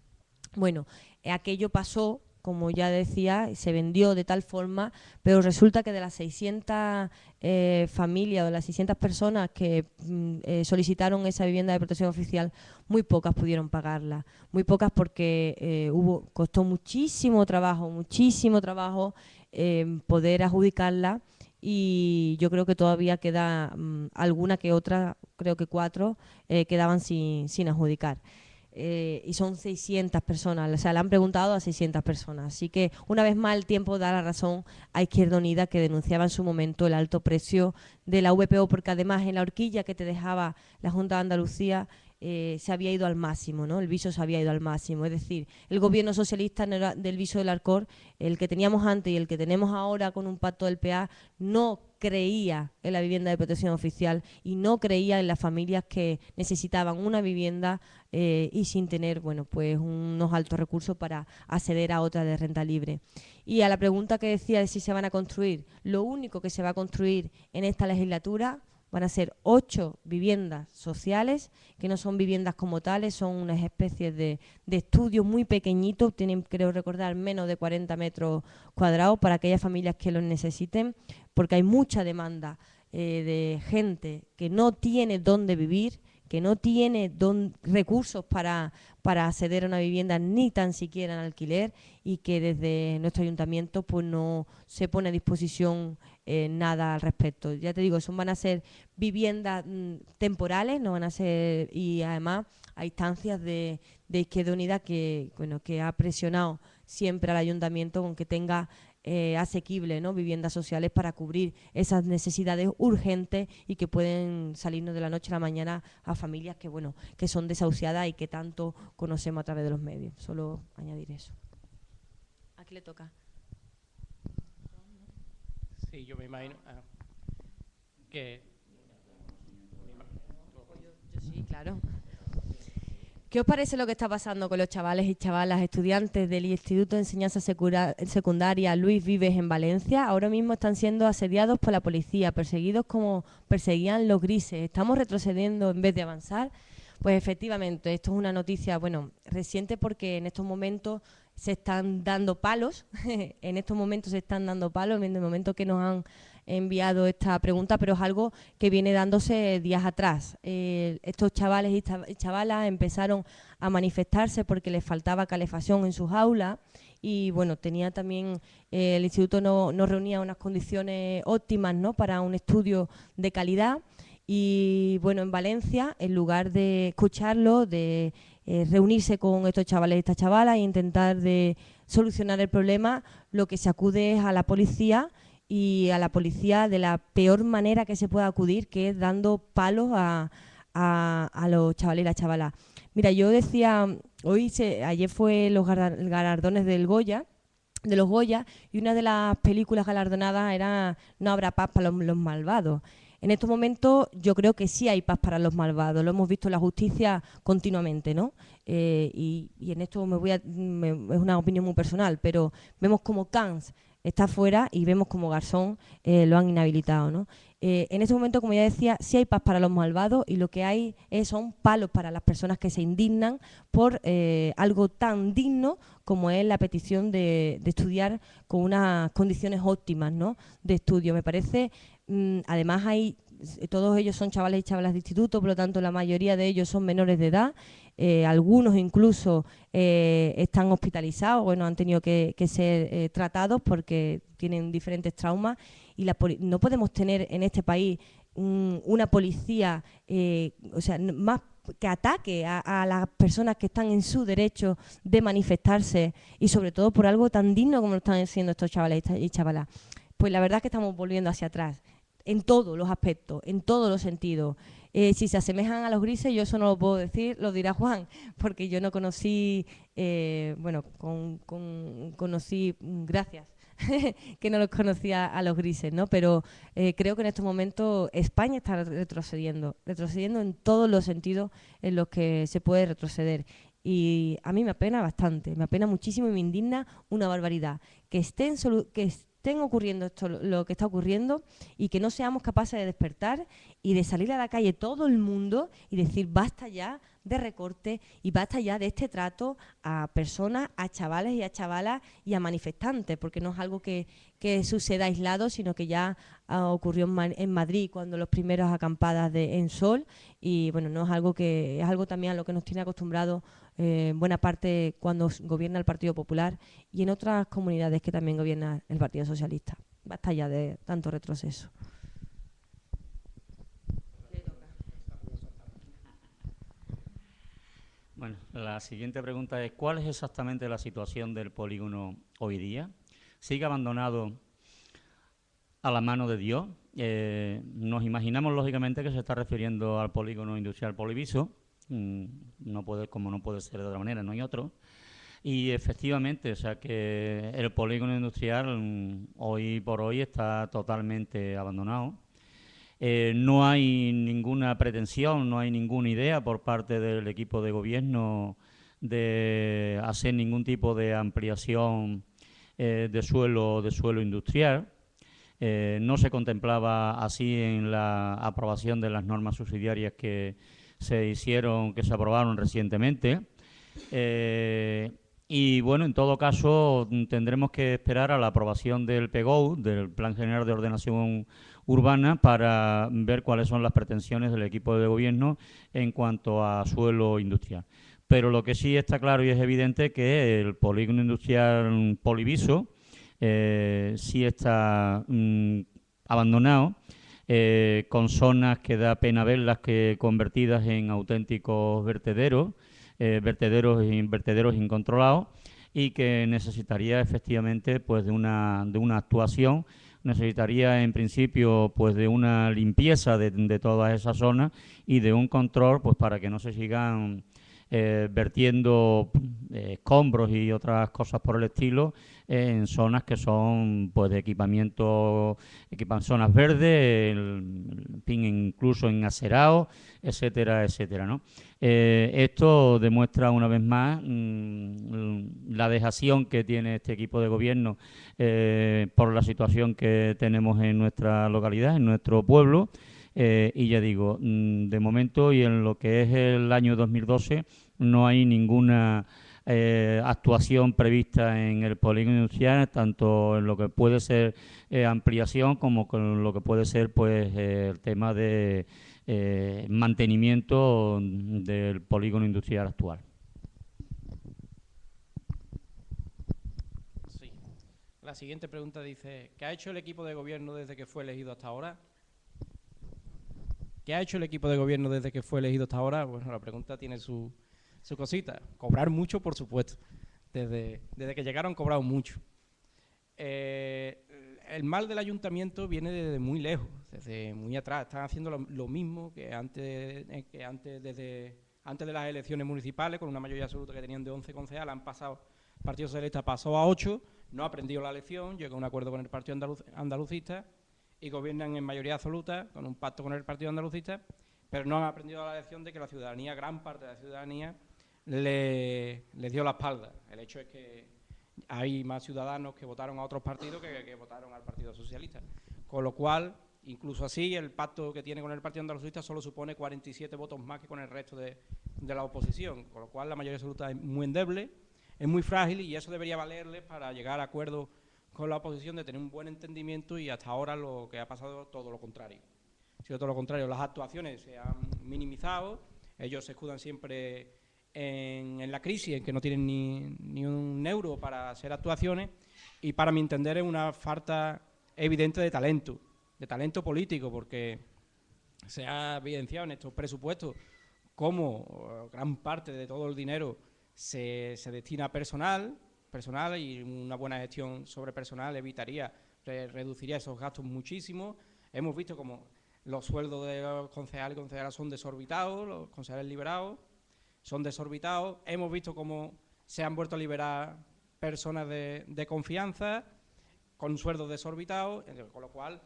Bueno, aquello pasó, como ya decía, se vendió de tal forma, pero resulta que de las 600 familias o de las 600 personas que solicitaron esa vivienda de protección oficial, muy pocas pudieron pagarla. Muy pocas porque costó muchísimo trabajo poder adjudicarla, y yo creo que todavía queda alguna que otra, creo que 4 quedaban sin adjudicar. Y son 600 personas, o sea, le han preguntado a 600 personas. Así que, una vez más, el tiempo da la razón a Izquierda Unida, que denunciaba en su momento el alto precio de la VPO, porque además en la horquilla que te dejaba la Junta de Andalucía se había ido al máximo, ¿no? El Viso se había ido al máximo. Es decir, el gobierno socialista del Viso del Alcor, el que teníamos antes y el que tenemos ahora con un pacto del PA, no creía en la vivienda de protección oficial y no creía en las familias que necesitaban una vivienda y sin tener, pues unos altos recursos para acceder a otra de renta libre. Y a la pregunta que decía de si se van a construir, lo único que se va a construir en esta legislatura van a ser 8 viviendas sociales, que no son viviendas como tales, son unas especies de estudios muy pequeñitos, tienen, creo recordar, menos de 40 metros cuadrados para aquellas familias que los necesiten, porque hay mucha demanda de gente que no tiene dónde vivir, que no tiene recursos para acceder a una vivienda, ni tan siquiera en alquiler, y que desde nuestro ayuntamiento pues no se pone a disposición nada al respecto. Ya te digo, van a ser viviendas temporales, no van a ser, y además a instancias de Izquierda Unida que ha presionado siempre al ayuntamiento con que tenga asequible, ¿no?, viviendas sociales para cubrir esas necesidades urgentes y que pueden salirnos de la noche a la mañana a familias que son desahuciadas y que tanto conocemos a través de los medios. Solo añadir eso. ¿A quién le toca? Sí, yo me imagino que... Yo sí, claro. ¿Qué os parece lo que está pasando con los chavales y chavalas estudiantes del Instituto de Enseñanza Secundaria Luis Vives en Valencia? Ahora mismo están siendo asediados por la policía, perseguidos como perseguían los grises. ¿Estamos retrocediendo en vez de avanzar? Pues efectivamente, esto es una noticia reciente, porque en estos momentos se están dando palos, en estos momentos se están dando palos, en el momento que nos han enviado esta pregunta, pero es algo que viene dándose días atrás. Estos chavales y chavalas empezaron a manifestarse porque les faltaba calefacción en sus aulas y bueno, tenía también el instituto no reunía unas condiciones óptimas, ¿no?, para un estudio de calidad. Y bueno, en Valencia, en lugar de escucharlo, de reunirse con estos chavales y estas chavalas e intentar de solucionar el problema, lo que se acude es a la policía, y a la policía de la peor manera que se puede acudir, que es dando palos a los chavales y las chavalas. Mira, yo decía, ayer fue los galardones de los Goya, y una de las películas galardonadas era No habrá paz para los malvados. En estos momentos yo creo que sí hay paz para los malvados, lo hemos visto en la justicia continuamente, ¿no? Y en esto es una opinión muy personal, pero vemos como Camps está fuera y vemos como Garzón lo han inhabilitado, ¿no? En este momento, como ya decía, sí hay paz para los malvados, y lo que hay son palos para las personas que se indignan por algo tan digno como es la petición de estudiar con unas condiciones óptimas, ¿no?, de estudio. Me parece, además todos ellos son chavales y chavalas de instituto, por lo tanto la mayoría de ellos son menores de edad, algunos incluso están hospitalizados, bueno, han tenido que ser tratados porque tienen diferentes traumas, y no podemos tener en este país una policía, o sea, más que ataque a las personas que están en su derecho de manifestarse, y sobre todo por algo tan digno como lo están haciendo estos chavales y chavalas. Pues la verdad es que estamos volviendo hacia atrás en todos los aspectos, en todos los sentidos. Si se asemejan a los grises, yo eso no lo puedo decir, lo dirá Juan, porque yo no conocí, conocí, gracias, que no los conocía a los grises, ¿no? Pero creo que en estos momentos España está retrocediendo en todos los sentidos en los que se puede retroceder. Y a mí me apena bastante, me apena muchísimo y me indigna una barbaridad. Que estén ocurriendo esto, lo que está ocurriendo, y que no seamos capaces de despertar y de salir a la calle todo el mundo y decir basta ya de recorte y basta ya de este trato a personas, a chavales y a chavalas y a manifestantes, porque no es algo que suceda aislado, sino que ya ocurrió en Madrid cuando los primeros acampadas en Sol, y bueno, no es algo es algo también a lo que nos tiene acostumbrados buena parte cuando gobierna el Partido Popular y en otras comunidades que también gobierna el Partido Socialista. Basta ya de tanto retroceso. Bueno, la siguiente pregunta es: ¿cuál es exactamente la situación del polígono hoy día? ¿Sigue abandonado a la mano de Dios? Nos imaginamos, lógicamente, que se está refiriendo al polígono industrial Poliviso. Como no puede ser de otra manera, no hay otro. Y efectivamente, o sea que el polígono industrial hoy por hoy está totalmente abandonado. No hay ninguna pretensión, no hay ninguna idea por parte del equipo de gobierno de hacer ningún tipo de ampliación de suelo industrial. No se contemplaba así en la aprobación de las normas subsidiarias que se aprobaron recientemente. Y bueno, en todo caso tendremos que esperar a la aprobación del PGO, del Plan General de Ordenación Urbana, para ver cuáles son las pretensiones del equipo de gobierno en cuanto a suelo industrial. Pero lo que sí está claro y es evidente que el polígono industrial Poliviso sí está abandonado, con zonas que da pena verlas que convertidas en auténticos vertederos incontrolados, y que necesitaría efectivamente pues de una actuación, necesitaría en principio pues de una limpieza de todas esas zonas y de un control pues para que no se sigan vertiendo escombros y otras cosas por el estilo en zonas que son pues de zonas verdes, en fin, incluso en acerados, etcétera, etcétera, ¿no? Esto demuestra una vez más la dejación que tiene este equipo de gobierno por la situación que tenemos en nuestra localidad, en nuestro pueblo. Y ya digo, de momento y en lo que es el año 2012 no hay ninguna actuación prevista en el polígono industrial, tanto en lo que puede ser ampliación como con lo que puede ser pues el tema de mantenimiento del polígono industrial actual. Sí. La siguiente pregunta dice, ¿qué ha hecho el equipo de gobierno desde que fue elegido hasta ahora? ¿Qué ha hecho el equipo de gobierno desde que fue elegido hasta ahora? Bueno, la pregunta tiene su cosita. Cobrar mucho, por supuesto. Desde que llegaron, cobrado mucho. El mal del ayuntamiento viene desde muy lejos, desde muy atrás. Están haciendo lo mismo que antes de las elecciones municipales, con una mayoría absoluta que tenían de 11 concejales, han pasado, el Partido Socialista pasó a 8, no ha aprendido la lección, llegó a un acuerdo con el Partido Andalucista y gobiernan en mayoría absoluta, con un pacto con el Partido Andalucista, pero no han aprendido la lección de que la ciudadanía, gran parte de la ciudadanía, les dio la espalda. El hecho es que hay más ciudadanos que votaron a otros partidos que votaron al Partido Socialista. Con lo cual, incluso así, el pacto que tiene con el Partido Andalucista solo supone 47 votos más que con el resto de la oposición. Con lo cual, la mayoría absoluta es muy endeble, es muy frágil y eso debería valerle para llegar a acuerdos con la oposición, de tener un buen entendimiento, y hasta ahora lo que ha pasado es todo lo contrario. Ha sido todo lo contrario. Las actuaciones se han minimizado, ellos se escudan siempre en la crisis, en que no tienen ni un euro para hacer actuaciones, y para mi entender es una falta evidente de talento político, porque se ha evidenciado en estos presupuestos cómo gran parte de todo el dinero se destina a personal, y una buena gestión sobre personal reduciría esos gastos muchísimo. Hemos visto como los sueldos de los concejales y concejalas son desorbitados, los concejales liberados son desorbitados. Hemos visto cómo se han vuelto a liberar personas de confianza con sueldos desorbitados, con lo cual,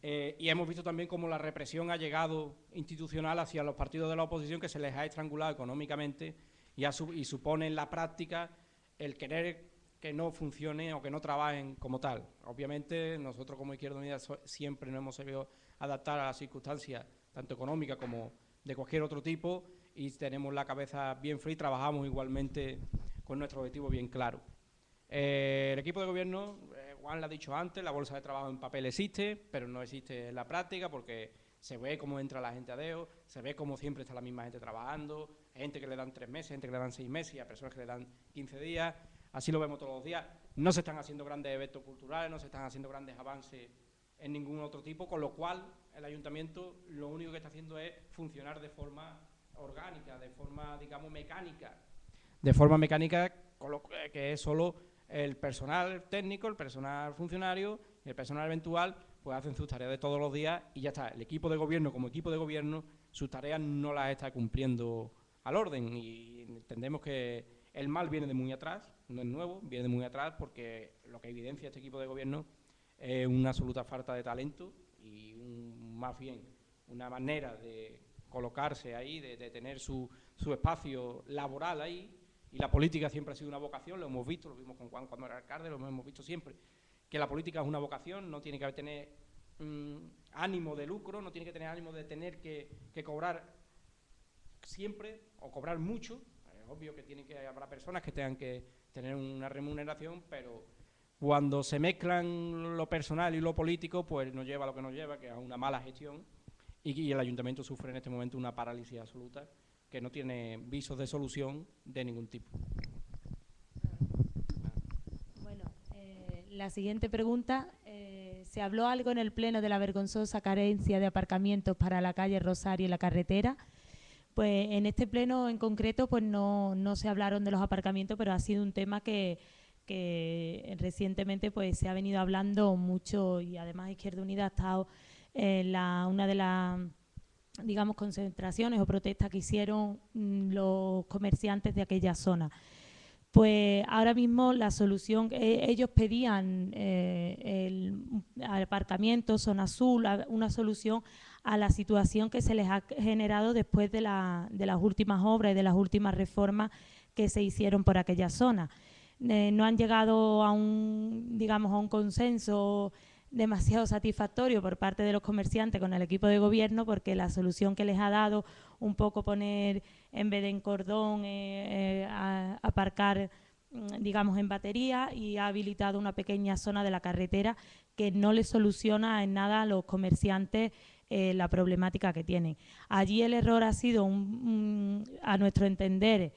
y hemos visto también cómo la represión ha llegado institucional hacia los partidos de la oposición, que se les ha estrangulado económicamente y supone en la práctica el querer que no funcione o que no trabajen como tal. Obviamente, nosotros como Izquierda Unida siempre nos hemos sabido adaptar a las circunstancias, tanto económicas como de cualquier otro tipo, y tenemos la cabeza bien fría y trabajamos igualmente con nuestro objetivo bien claro. El equipo de gobierno, Juan lo ha dicho antes, la bolsa de trabajo en papel existe, pero no existe en la práctica, porque se ve cómo entra la gente a deo, se ve cómo siempre está la misma gente trabajando, gente que le dan 3 meses, gente que le dan 6 meses y a personas que le dan 15 días, así lo vemos todos los días. No se están haciendo grandes eventos culturales, no se están haciendo grandes avances en ningún otro tipo, con lo cual el ayuntamiento lo único que está haciendo es funcionar de forma orgánica, de forma, digamos, mecánica, con lo que es solo el personal técnico, el personal funcionario y el personal eventual, pues hacen sus tareas de todos los días y ya está. El equipo de gobierno, como equipo de gobierno, sus tareas no las está cumpliendo al orden, y entendemos que el mal viene de muy atrás, no es nuevo, viene de muy atrás, porque lo que evidencia este equipo de gobierno es una absoluta falta de talento y más bien una manera de colocarse ahí, de tener su espacio laboral ahí, y la política siempre ha sido una vocación, lo hemos visto, lo vimos con Juan cuando era alcalde, lo hemos visto siempre, que la política es una vocación, no tiene que tener ánimo de lucro, no tiene que tener ánimo de tener que cobrar siempre o cobrar mucho. Es obvio que habrá personas que tengan que tener una remuneración, pero cuando se mezclan lo personal y lo político, pues nos lleva a lo que nos lleva, que es a una mala gestión, y el ayuntamiento sufre en este momento una parálisis absoluta que no tiene visos de solución de ningún tipo. Bueno, la siguiente pregunta, ¿se habló algo en el Pleno de la vergonzosa carencia de aparcamientos para la calle Rosario y la carretera? Pues en este pleno en concreto pues no se hablaron de los aparcamientos, pero ha sido un tema que recientemente pues se ha venido hablando mucho, y además Izquierda Unida ha estado en una de las, digamos, concentraciones o protestas que hicieron los comerciantes de aquella zona. Pues ahora mismo la solución, ellos pedían el aparcamiento, zona azul, una solución a la situación que se les ha generado después de las últimas obras y de las últimas reformas que se hicieron por aquella zona. No han llegado a un consenso demasiado satisfactorio por parte de los comerciantes con el equipo de gobierno, porque la solución que les ha dado, un poco poner, en vez de en cordón, aparcar, digamos, en batería, y ha habilitado una pequeña zona de la carretera que no les soluciona en nada a los comerciantes la problemática que tienen. Allí el error ha sido, a nuestro entender,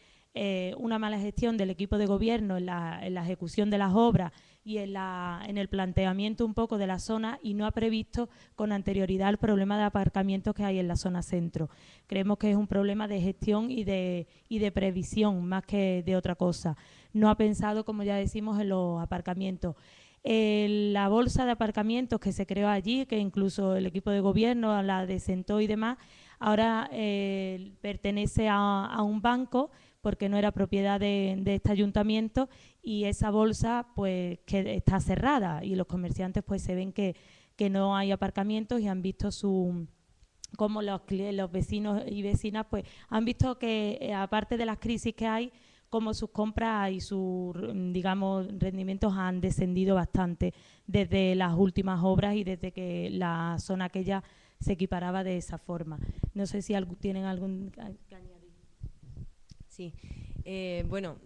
una mala gestión del equipo de gobierno en la ejecución de las obras y en el planteamiento un poco de la zona, y no ha previsto con anterioridad el problema de aparcamientos que hay en la zona centro. Creemos que es un problema de gestión y de previsión más que de otra cosa. No ha pensado, como ya decimos, en los aparcamientos. La bolsa de aparcamientos que se creó allí, que incluso el equipo de gobierno la desentó y demás, ahora pertenece a un banco, porque no era propiedad de este ayuntamiento, y esa bolsa pues que está cerrada, y los comerciantes pues se ven que no hay aparcamientos, y han visto como los vecinos y vecinas pues han visto que aparte de las crisis que hay, como sus compras y sus, digamos, rendimientos han descendido bastante desde las últimas obras y desde que la zona aquella se equiparaba de esa forma. No sé si tienen algún que añadir. Sí, bueno,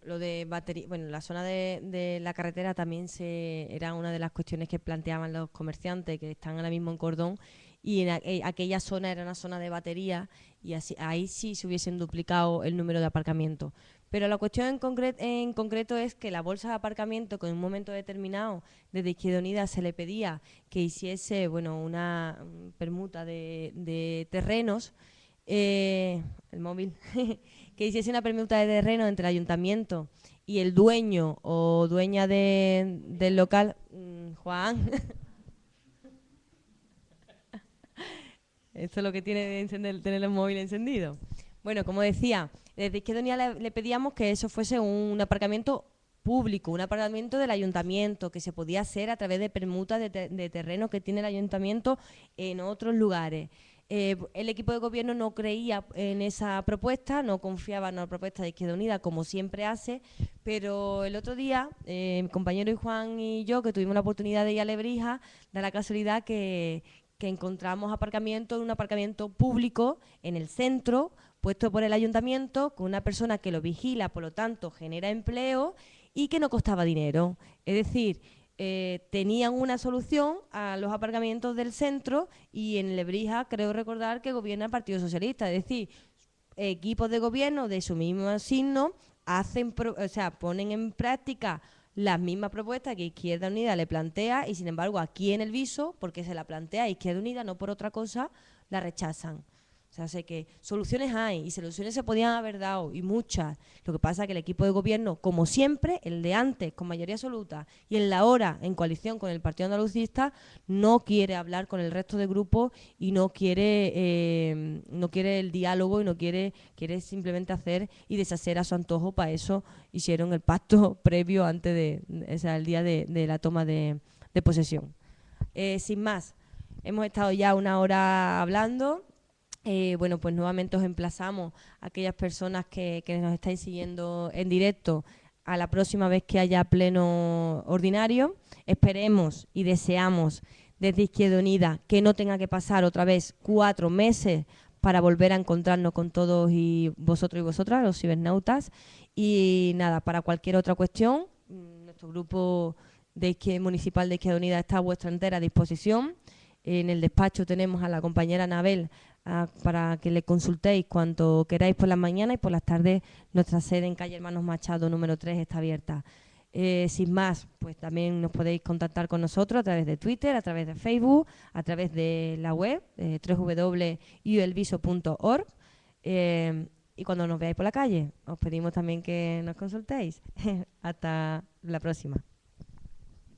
lo de batería, bueno, la zona de la carretera también era una de las cuestiones que planteaban los comerciantes, que están ahora mismo en cordón, y en aquella zona era una zona de batería, y así, ahí sí se hubiesen duplicado el número de aparcamientos. Pero la cuestión en concreto es que la bolsa de aparcamiento, que en un momento determinado desde Izquierda Unida se le pedía que hiciese, bueno, una permuta de terrenos, el móvil, que hiciese una permuta de terreno entre el ayuntamiento y el dueño o dueña del local. Juan, esto es lo que tiene de tener el móvil encendido. Bueno, como decía, desde Izquierda Unida le pedíamos que eso fuese un aparcamiento público, un aparcamiento del ayuntamiento, que se podía hacer a través de permutas de terreno que tiene el ayuntamiento en otros lugares. El equipo de gobierno no creía en esa propuesta, no confiaba en la propuesta de Izquierda Unida, como siempre hace, pero el otro día, mi compañero Juan y yo, que tuvimos la oportunidad de ir a Lebrija, da la casualidad que encontramos un aparcamiento público en el centro, puesto por el ayuntamiento, con una persona que lo vigila, por lo tanto genera empleo y que no costaba dinero. Es decir, tenían una solución a los aparcamientos del centro, y en Lebrija creo recordar que gobierna el Partido Socialista. Es decir, equipos de gobierno de su mismo signo ponen en práctica las mismas propuestas que Izquierda Unida le plantea, y sin embargo aquí en el Viso, porque se la plantea Izquierda Unida, no por otra cosa, la rechazan. O sea, sé que soluciones hay, y soluciones se podían haber dado, y muchas. Lo que pasa es que el equipo de gobierno, como siempre, el de antes con mayoría absoluta y el de ahora en coalición con el Partido Andalucista, no quiere hablar con el resto de grupos y no quiere el diálogo, y no quiere simplemente hacer y deshacer a su antojo. Para eso hicieron el pacto previo antes el día de la toma de posesión. Sin más, hemos estado ya una hora hablando. Bueno, pues nuevamente os emplazamos a aquellas personas que nos estáis siguiendo en directo a la próxima vez que haya pleno ordinario. Esperemos y deseamos desde Izquierda Unida que no tenga que pasar otra vez 4 meses para volver a encontrarnos con todos y vosotros y vosotras, los cibernautas. Y nada, para cualquier otra cuestión, nuestro grupo municipal de Izquierda Unida está a vuestra entera disposición. En el despacho tenemos a la compañera Anabel para que le consultéis cuanto queráis por las mañanas, y por las tardes nuestra sede en calle Hermanos Machado número 3 está abierta. Sin más, pues también nos podéis contactar con nosotros a través de Twitter, a través de Facebook, a través de la web www.iuelviso.org, y cuando nos veáis por la calle os pedimos también que nos consultéis. Hasta la próxima.